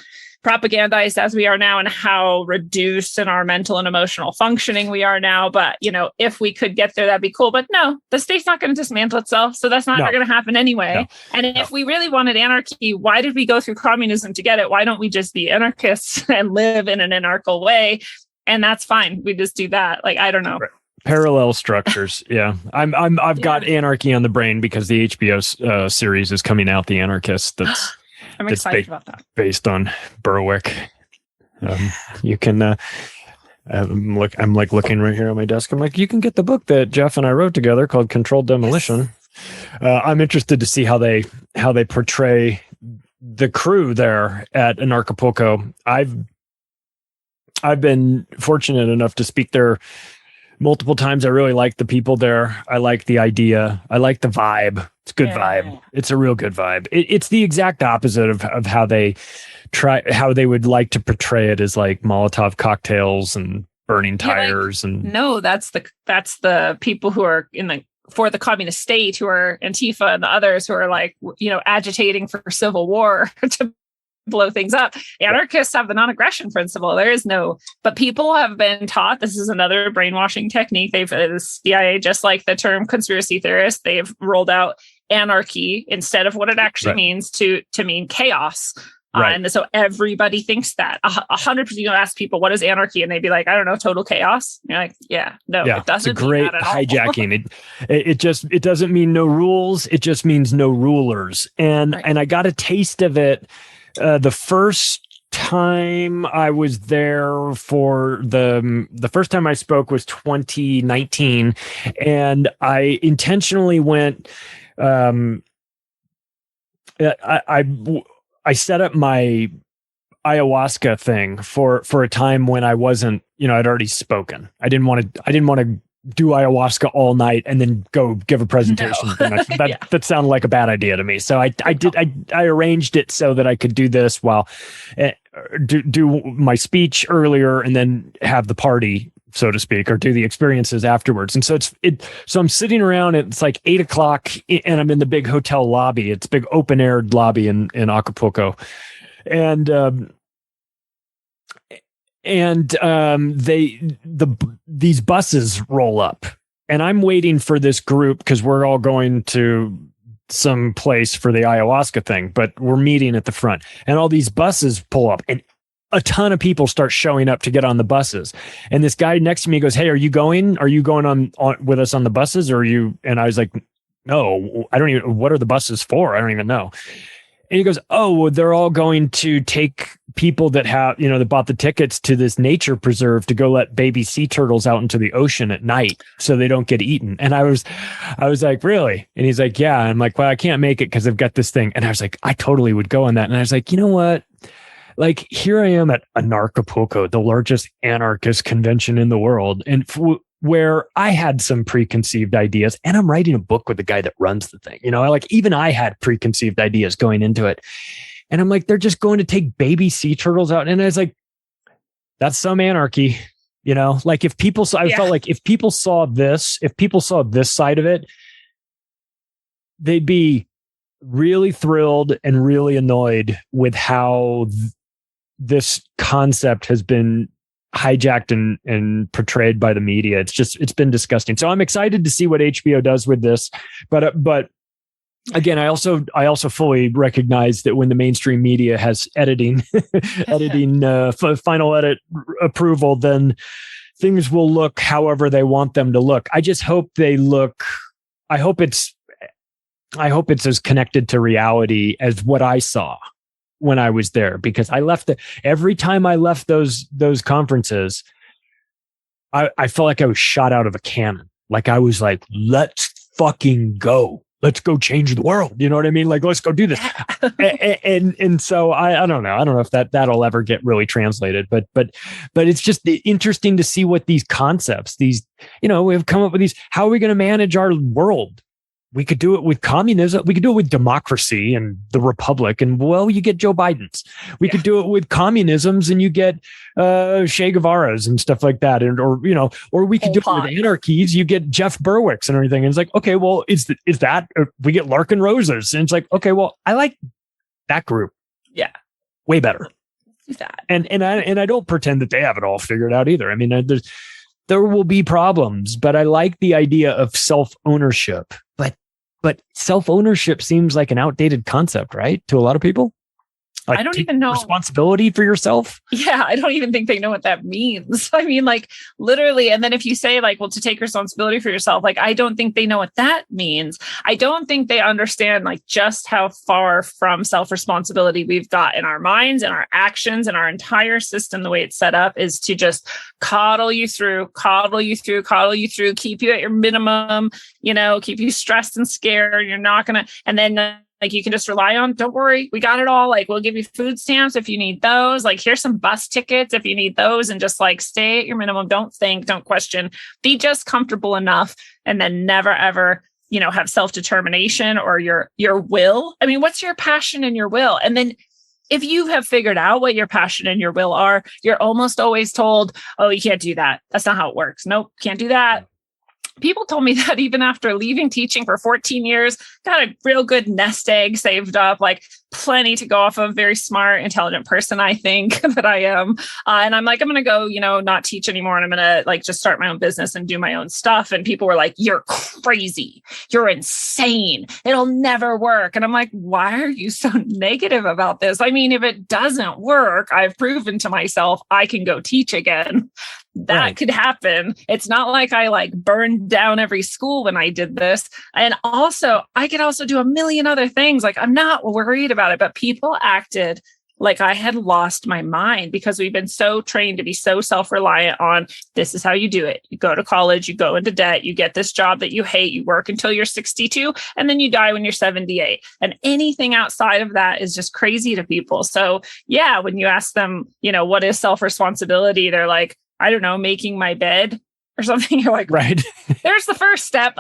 propagandized as we are now, and how reduced in our mental and emotional functioning we are now. But, if we could get there, that'd be cool. But no, the state's not going to dismantle itself. So that's not going to happen anyway. No. And if we really wanted anarchy, why did we go through communism to get it? Why don't we just be anarchists and live in an anarchical way? And that's fine. We just do that. I don't know. Parallel structures. Yeah. I've got Anarchy on the brain because the HBO series is coming out, The Anarchist. I'm excited about that. Based on Berwick. You can I'm like looking right here on my desk. I'm like, you can get the book that Jeff and I wrote together called Controlled Demolition. I'm interested to see how they portray the crew there at Anarchapulco. I've been fortunate enough to speak there multiple times. I really like the people there. I like the idea. I like the vibe. It's a good vibe. It's a real good vibe. It's the exact opposite of how they would like to portray it as like Molotov cocktails and burning tires. No, that's the people who are for the communist state, who are Antifa, and the others who are like, agitating for civil war to blow things up. Anarchists have the non-aggression principle. There is no, but people have been taught, this is another brainwashing technique. The CIA, just like the term conspiracy theorist, they've rolled out anarchy instead of what it actually means to mean chaos. And so everybody thinks that 100%. Ask people, what is anarchy? And they'd be like, I don't know, total chaos. And you're like, it doesn't. It's a great mean that at hijacking. It doesn't mean no rules. It just means no rulers. And I got a taste of it the first time I was there. For the first time I spoke was 2019, and I intentionally went. I set up my ayahuasca thing for a time when I wasn't, I'd already spoken. I didn't want to do ayahuasca all night and then go give a presentation. No. That sounded like a bad idea to me. So I arranged it so that I could do this while do my speech earlier and then have the party, so to speak, or do the experiences afterwards. And so so I'm sitting around, it's like 8:00 and I'm in the big hotel lobby. It's a big open air lobby in Acapulco. These buses roll up, and I'm waiting for this group because we're all going to some place for the ayahuasca thing, but we're meeting at the front, and all these buses pull up, and a ton of people start showing up to get on the buses. And this guy next to me goes, "Hey, are you going on with us on the buses? Or are you?" And I was like, "No, I don't even, what are the buses for? I don't even know." And he goes, "Oh, well, they're all going to take people that have, that bought the tickets to this nature preserve to go let baby sea turtles out into the ocean at night so they don't get eaten." And I was like, "Really?" And he's like, "Yeah." And I'm like, "Well, I can't make it because I've got this thing." And I was like, "I totally would go on that." And I was like, "You know what? Like, here I am at Anarchapulco, the largest anarchist convention in the world, and where I had some preconceived ideas, and I'm writing a book with the guy that runs the thing. Even I had preconceived ideas going into it. And I'm like, they're just going to take baby sea turtles out. And I was like, that's some anarchy, like if people saw, I felt like if people saw this side of it, they'd be really thrilled and really annoyed with how this concept has been hijacked and portrayed by the media. It's been disgusting. So I'm excited to see what HBO does with this. But again, I also fully recognize that when the mainstream media has editing final edit approval, then things will look however they want them to look. I just hope I hope it's as connected to reality as what I saw when I was there, because every time I left those conferences, I felt like I was shot out of a cannon. Like I was like, let's fucking go. Let's go change the world. You know what I mean? Like, let's go do this. and so I don't know. I don't know if that'll ever get really translated, but it's just interesting to see what these concepts, we've come up with these, how are we going to manage our world? We could do it with communism. We could do it with democracy and the republic. And you get Joe Biden's. We could do it with communisms and you get Che Guevara's and stuff like that. Or we could do it with anarchies. You get Jeff Berwick's and everything. And it's like, okay, well, is that we get Larkin Rosa's? And it's like, okay, well, I like that group. Yeah. Way better. That. And I don't pretend that they have it all figured out either. I mean, there will be problems, but I like the idea of But self-ownership seems like an outdated concept, right? To a lot of people. Like, I don't even know responsibility for yourself. Yeah, I don't even think they know what that means. I mean, like literally. And then if you say like, well, to take responsibility for yourself, like, I don't think they know what that means. I don't think they understand like just how far from self-responsibility we've got in our minds and our actions, and our entire system, the way it's set up is to just coddle you through, keep you at your minimum, keep you stressed and scared. You're not going to, and then like you can just rely on, don't worry, we got it all. Like we'll give you food stamps if you need those. Like here's some bus tickets if you need those, and just like stay at your minimum. Don't think, don't question, be just comfortable enough, and then never ever, have self-determination or your will. I mean, what's your passion and your will? And then if you have figured out what your passion and your will are, you're almost always told, oh, you can't do that. That's not how it works. Nope, can't do that. People told me that even after leaving teaching for 14 years, got a real good nest egg saved up, like plenty to go off of. Very smart, intelligent person, I think that I am. And I'm like, I'm going to go, not teach anymore. And I'm going to like just start my own business and do my own stuff. And people were like, you're crazy. You're insane. It'll never work. And I'm like, why are you so negative about this? I mean, if it doesn't work, I've proven to myself I can go teach again. That could happen. It's not like I like burned down every school when I did this. And also, I could also do a million other things. Like I'm not worried about it, but people acted like I had lost my mind because we've been so trained to be so self-reliant on this is how you do it. You go to college, you go into debt, you get this job that you hate, you work until you're 62, and then you die when you're 78. And anything outside of that is just crazy to people. So yeah, when you ask them, what is self-responsibility? They're like, I don't know, making my bed or something. You're like, right. There's the first step.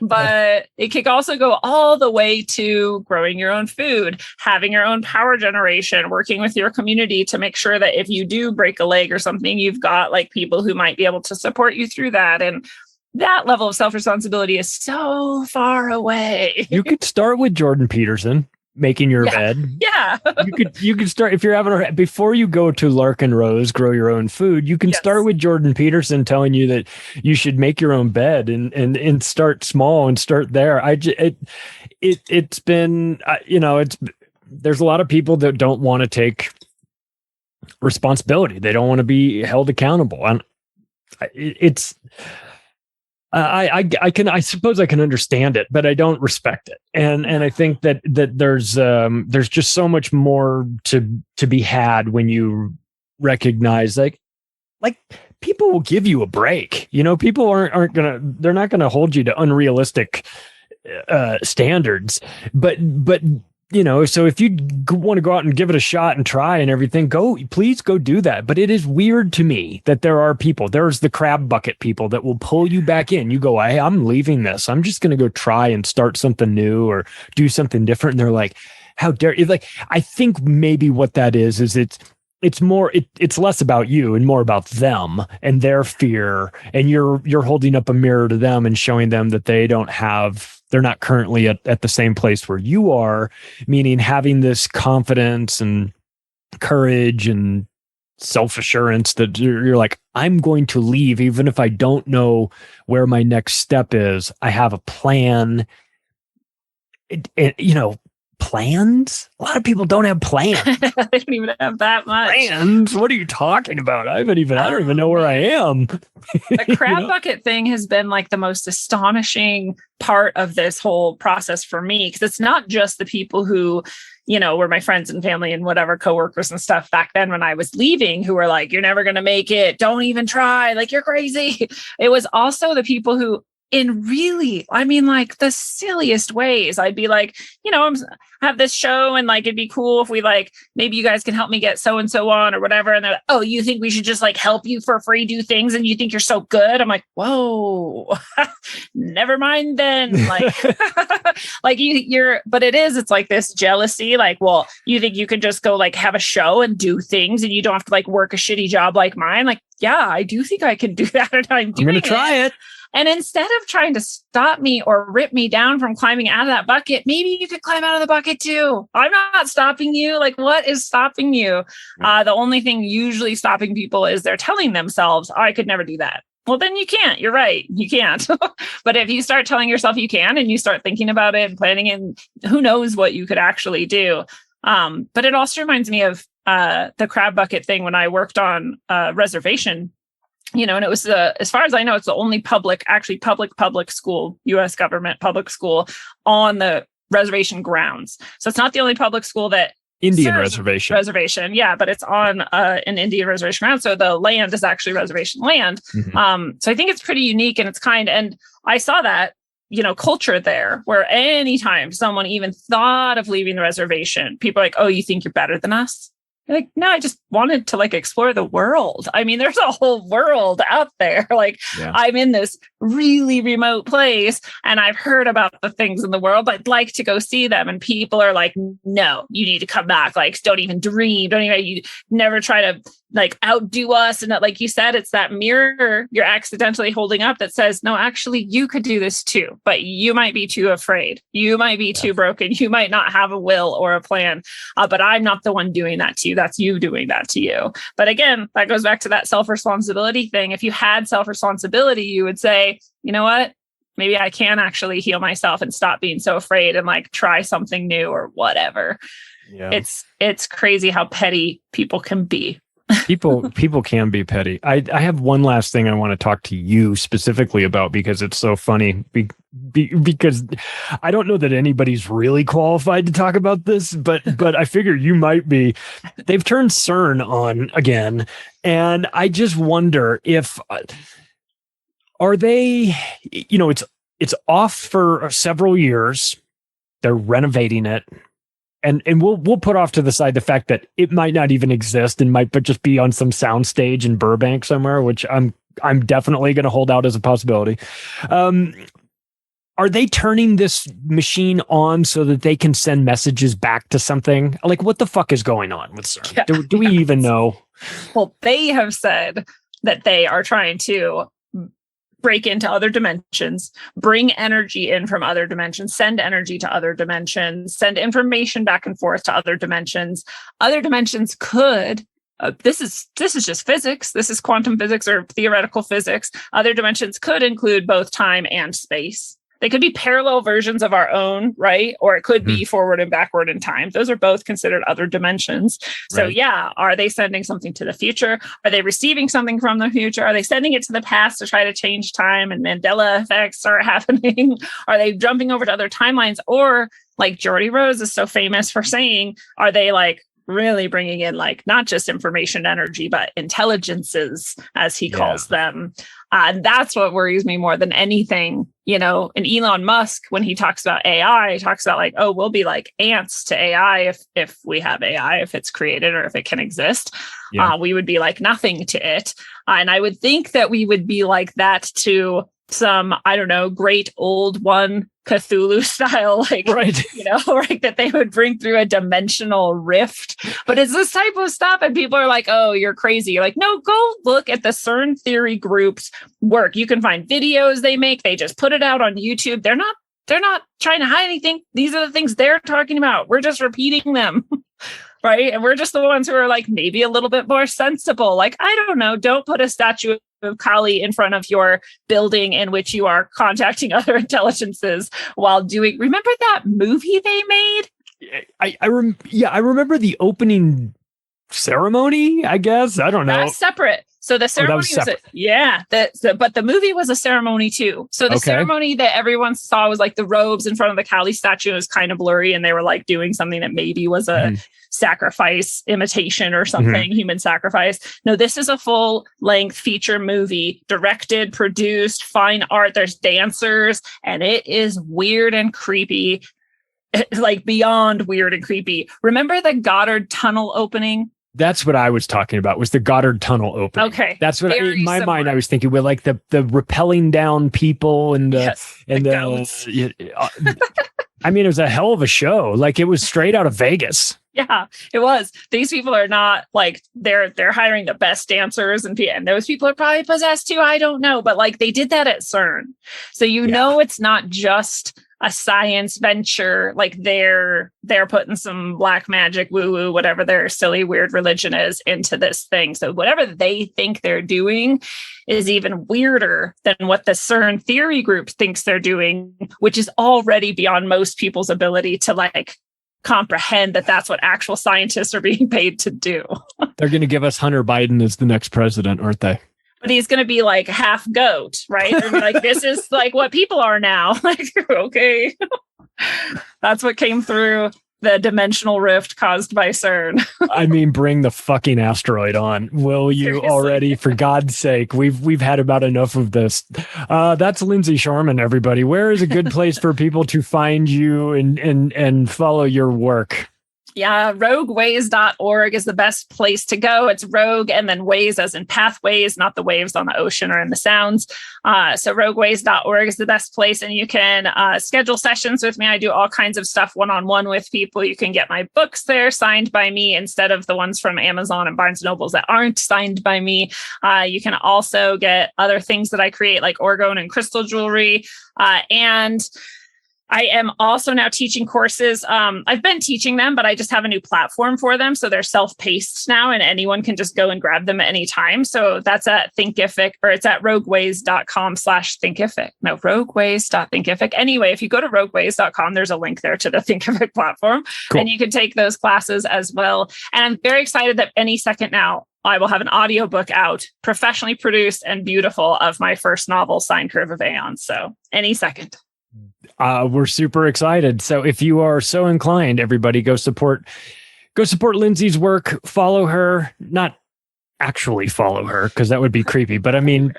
But it could also go all the way to growing your own food, having your own power generation, working with your community to make sure that if you do break a leg or something, you've got like people who might be able to support you through that. And that level of self-responsibility is so far away. You could start with Jordan Peterson. Making your bed. Yeah. you could start if you're having before you go to Larkin Rose, grow your own food. You can start with Jordan Peterson telling you that you should make your own bed and start small and start there. It's been, there's a lot of people that don't want to take responsibility. They don't want to be held accountable. And I suppose I can understand it, but I don't respect it. And I think that there's just so much more to be had when you recognize like people will give you a break. People they're not gonna hold you to unrealistic standards, but so if you want to go out and give it a shot and try and everything, please go do that. But it is weird to me that there's the crab bucket people that will pull you back in. You go, hey, I'm leaving this. I'm just going to go try and start something new or do something different. And they're like, how dare you? Like, I think maybe what that is it's more, it's less about you and more about them and their fear. And you're holding up a mirror to them and showing them that they're not currently at the same place where you are, meaning having this confidence and courage and self-assurance that you're like, I'm going to leave even if I don't know where my next step is. I have a plan. Plans? A lot of people don't have plans. They don't even have that much. Plans? What are you talking about? I don't even know where I am. The crab bucket thing has been like the most astonishing part of this whole process for me, because it's not just the people who, were my friends and family and whatever, coworkers and stuff back then when I was leaving, who were like, you're never going to make it. Don't even try. Like, you're crazy. It was also the people who, in really, like the silliest ways, I'd be like, I have this show and like, it'd be cool if we like, maybe you guys can help me get so-and-so on or whatever. And they're like, oh, you think we should just like help you for free do things and you think you're so good? I'm like, whoa, never mind then. Like, but it's like this jealousy. Like, well, you think you can just go like have a show and do things and you don't have to like work a shitty job like mine? Like, yeah, I do think I can do that. And I'm going to try it. And instead of trying to stop me or rip me down from climbing out of that bucket, maybe you could climb out of the bucket too. I'm not stopping you. Like, what is stopping you? The only thing usually stopping people is they're telling themselves, I could never do that. Well, then you can't. You're right. You can't. But if you start telling yourself you can and you start thinking about it and planning, and who knows what you could actually do. But it also reminds me of the crab bucket thing when I worked on reservation, and it was as far as I know, it's the only public school, U.S. government public school on the reservation grounds. So it's not the only public school that Indian reservation. Yeah, but it's on an Indian reservation ground. So the land is actually reservation land. Mm-hmm. So I think it's pretty unique, and and I saw that, culture there, where anytime someone even thought of leaving the reservation, people are like, oh, you think you're better than us? You're like, no, I just wanted to explore the world. I mean, there's a whole world out there. I'm in this really remote place and I've heard about the things in the world. I'd like to go see them. And people are like, no, you need to come back. Don't even dream. You never try to outdo us. And like you said, it's that mirror you're accidentally holding up that says, no, actually you could do this too, but you might be too afraid. You might be too broken. You might not have a will or a plan, but I'm not the one doing that to you. That's you doing that to you. But again, that goes back to that self-responsibility thing. If you had self-responsibility, you would say, you know what? Maybe I can actually heal myself and stop being so afraid and try something new or whatever. Yeah. It's crazy how petty people can be. People can be petty. I have one last thing I want to talk to you specifically about, because it's so funny. Because I don't know that anybody's really qualified to talk about this, but I figure you might be. They've turned CERN on again, and I just wonder if are they? It's off for several years. They're renovating it. And we'll put off to the side the fact that it might not even exist and might just be on some soundstage in Burbank somewhere, which I'm definitely going to hold out as a possibility. Are they turning this machine on so that they can send messages back to something? What the fuck is going on with CERN? Yeah. Do we even know? Well, they have said that they are trying to break into other dimensions, bring energy in from other dimensions, send energy to other dimensions, send information back and forth to other dimensions. Other dimensions could, this is just physics. This is quantum physics or theoretical physics. Other dimensions could include both time and space. They could be parallel versions of our own, right? Or it could be forward and backward in time. Those are both considered other dimensions. So yeah, are they sending something to the future? Are they receiving something from the future? Are they sending it to the past to try to change time and Mandela effects are happening? Are they jumping over to other timelines? Or like Geordie Rose is so famous for saying, are they really bringing in not just information energy, but intelligences, as he calls them. And that's what worries me more than anything, and Elon Musk, when he talks about AI, he talks about we'll be like ants to AI if we have AI, if it's created or if it can exist. We would be like nothing to it. And I would think that we would be like that to some, I don't know, great old one Cthulhu style, that they would bring through a dimensional rift. But it's this type of stuff. And people are like, oh, you're crazy. You're like, no, go look at the CERN theory group's work. You can find videos they make. They just put it out on YouTube. They're not trying to hide anything. These are the things they're talking about. We're just repeating them. Right. And we're just the ones who are maybe a little bit more sensible. I don't know. Don't put a statue of Kali in front of your building in which you are contacting other intelligences while doing. Remember that movie they made? I remember the opening ceremony, I guess. I don't know. That's separate. So the ceremony but the movie was a ceremony too. So the ceremony that everyone saw was the robes in front of the Kali statue was kind of blurry, and they were doing something that maybe was a sacrifice imitation or something, human sacrifice. No, this is a full-length feature movie, directed, produced, fine art. There's dancers, and it is weird and creepy, beyond weird and creepy. Remember the Goddard Tunnel opening? That's what I was talking about, was the Goddard Tunnel opening. Okay. That's what in my mind I was thinking, with the rappelling down people and I mean, it was a hell of a show. It was straight out of Vegas. Yeah, it was. These people are not they're hiring the best dancers and those people are probably possessed too. I don't know. But they did that at CERN. So know it's not just a science venture. They're putting some black magic, woo-woo, whatever their silly, weird religion is, into this thing. So whatever they think they're doing is even weirder than what the CERN theory group thinks they're doing, which is already beyond most people's ability to comprehend that that's what actual scientists are being paid to do. They're going to give us Hunter Biden as the next president, aren't they? But he's going to be like half goat, right? They're gonna be like, this is like what people are now. Like, okay. That's what came through the dimensional rift caused by CERN. I mean, bring the fucking asteroid on, will you? Seriously? Already? For God's sake, we've had about enough of this. That's Lindsey Scharmyn, everybody. Where is a good place for people to find you and follow your work? Yeah, rogueways.org is the best place to go. It's rogue and then ways as in pathways, not the waves on the ocean or in the sounds. So rogueways.org is the best place. And you can schedule sessions with me. I do all kinds of stuff one-on-one with people. You can get my books there signed by me instead of the ones from Amazon and Barnes & Nobles that aren't signed by me. You can also get other things that I create like orgone and crystal jewelry. And I am also now teaching courses. I've been teaching them, but I just have a new platform for them. So they're self-paced now and anyone can just go and grab them at any time. So that's at Thinkific, or it's at rogueways.com/Thinkific. No, rogueways.thinkific. Anyway, if you go to rogueways.com, there's a link there to the Thinkific platform. Cool. And you can take those classes as well. And I'm very excited that any second now, I will have an audiobook out, professionally produced and beautiful, of my first novel, Sine Curve of Aeons. So any second. We're super excited. So if you are so inclined, everybody go support Lindsey's work. Follow her, not actually follow her, because that would be creepy. But I mean,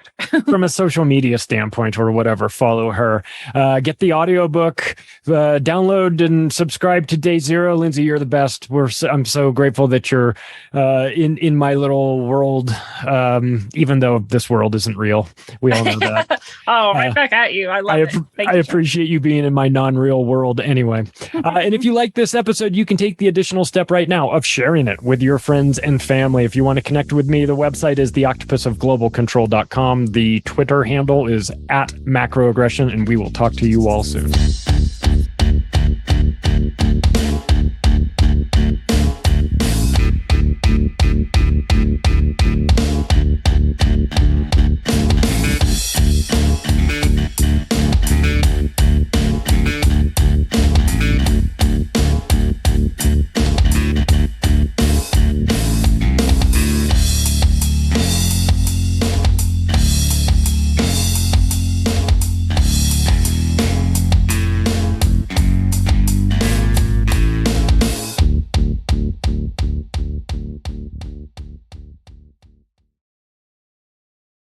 from a social media standpoint or whatever, follow her. Get the audiobook, download and subscribe to Day Zero. Lindsey, you're the best. I'm so grateful that you're in my little world, even though this world isn't real. We all know that. Oh, right back at you. I love it. I appreciate you being in my non-real world anyway. And if you like this episode, you can take the additional step right now of sharing it with your friends and family. If you want to connect with me, the website is theoctopusofglobalcontrol.com. The Twitter handle is @macroaggression, and we will talk to you all soon.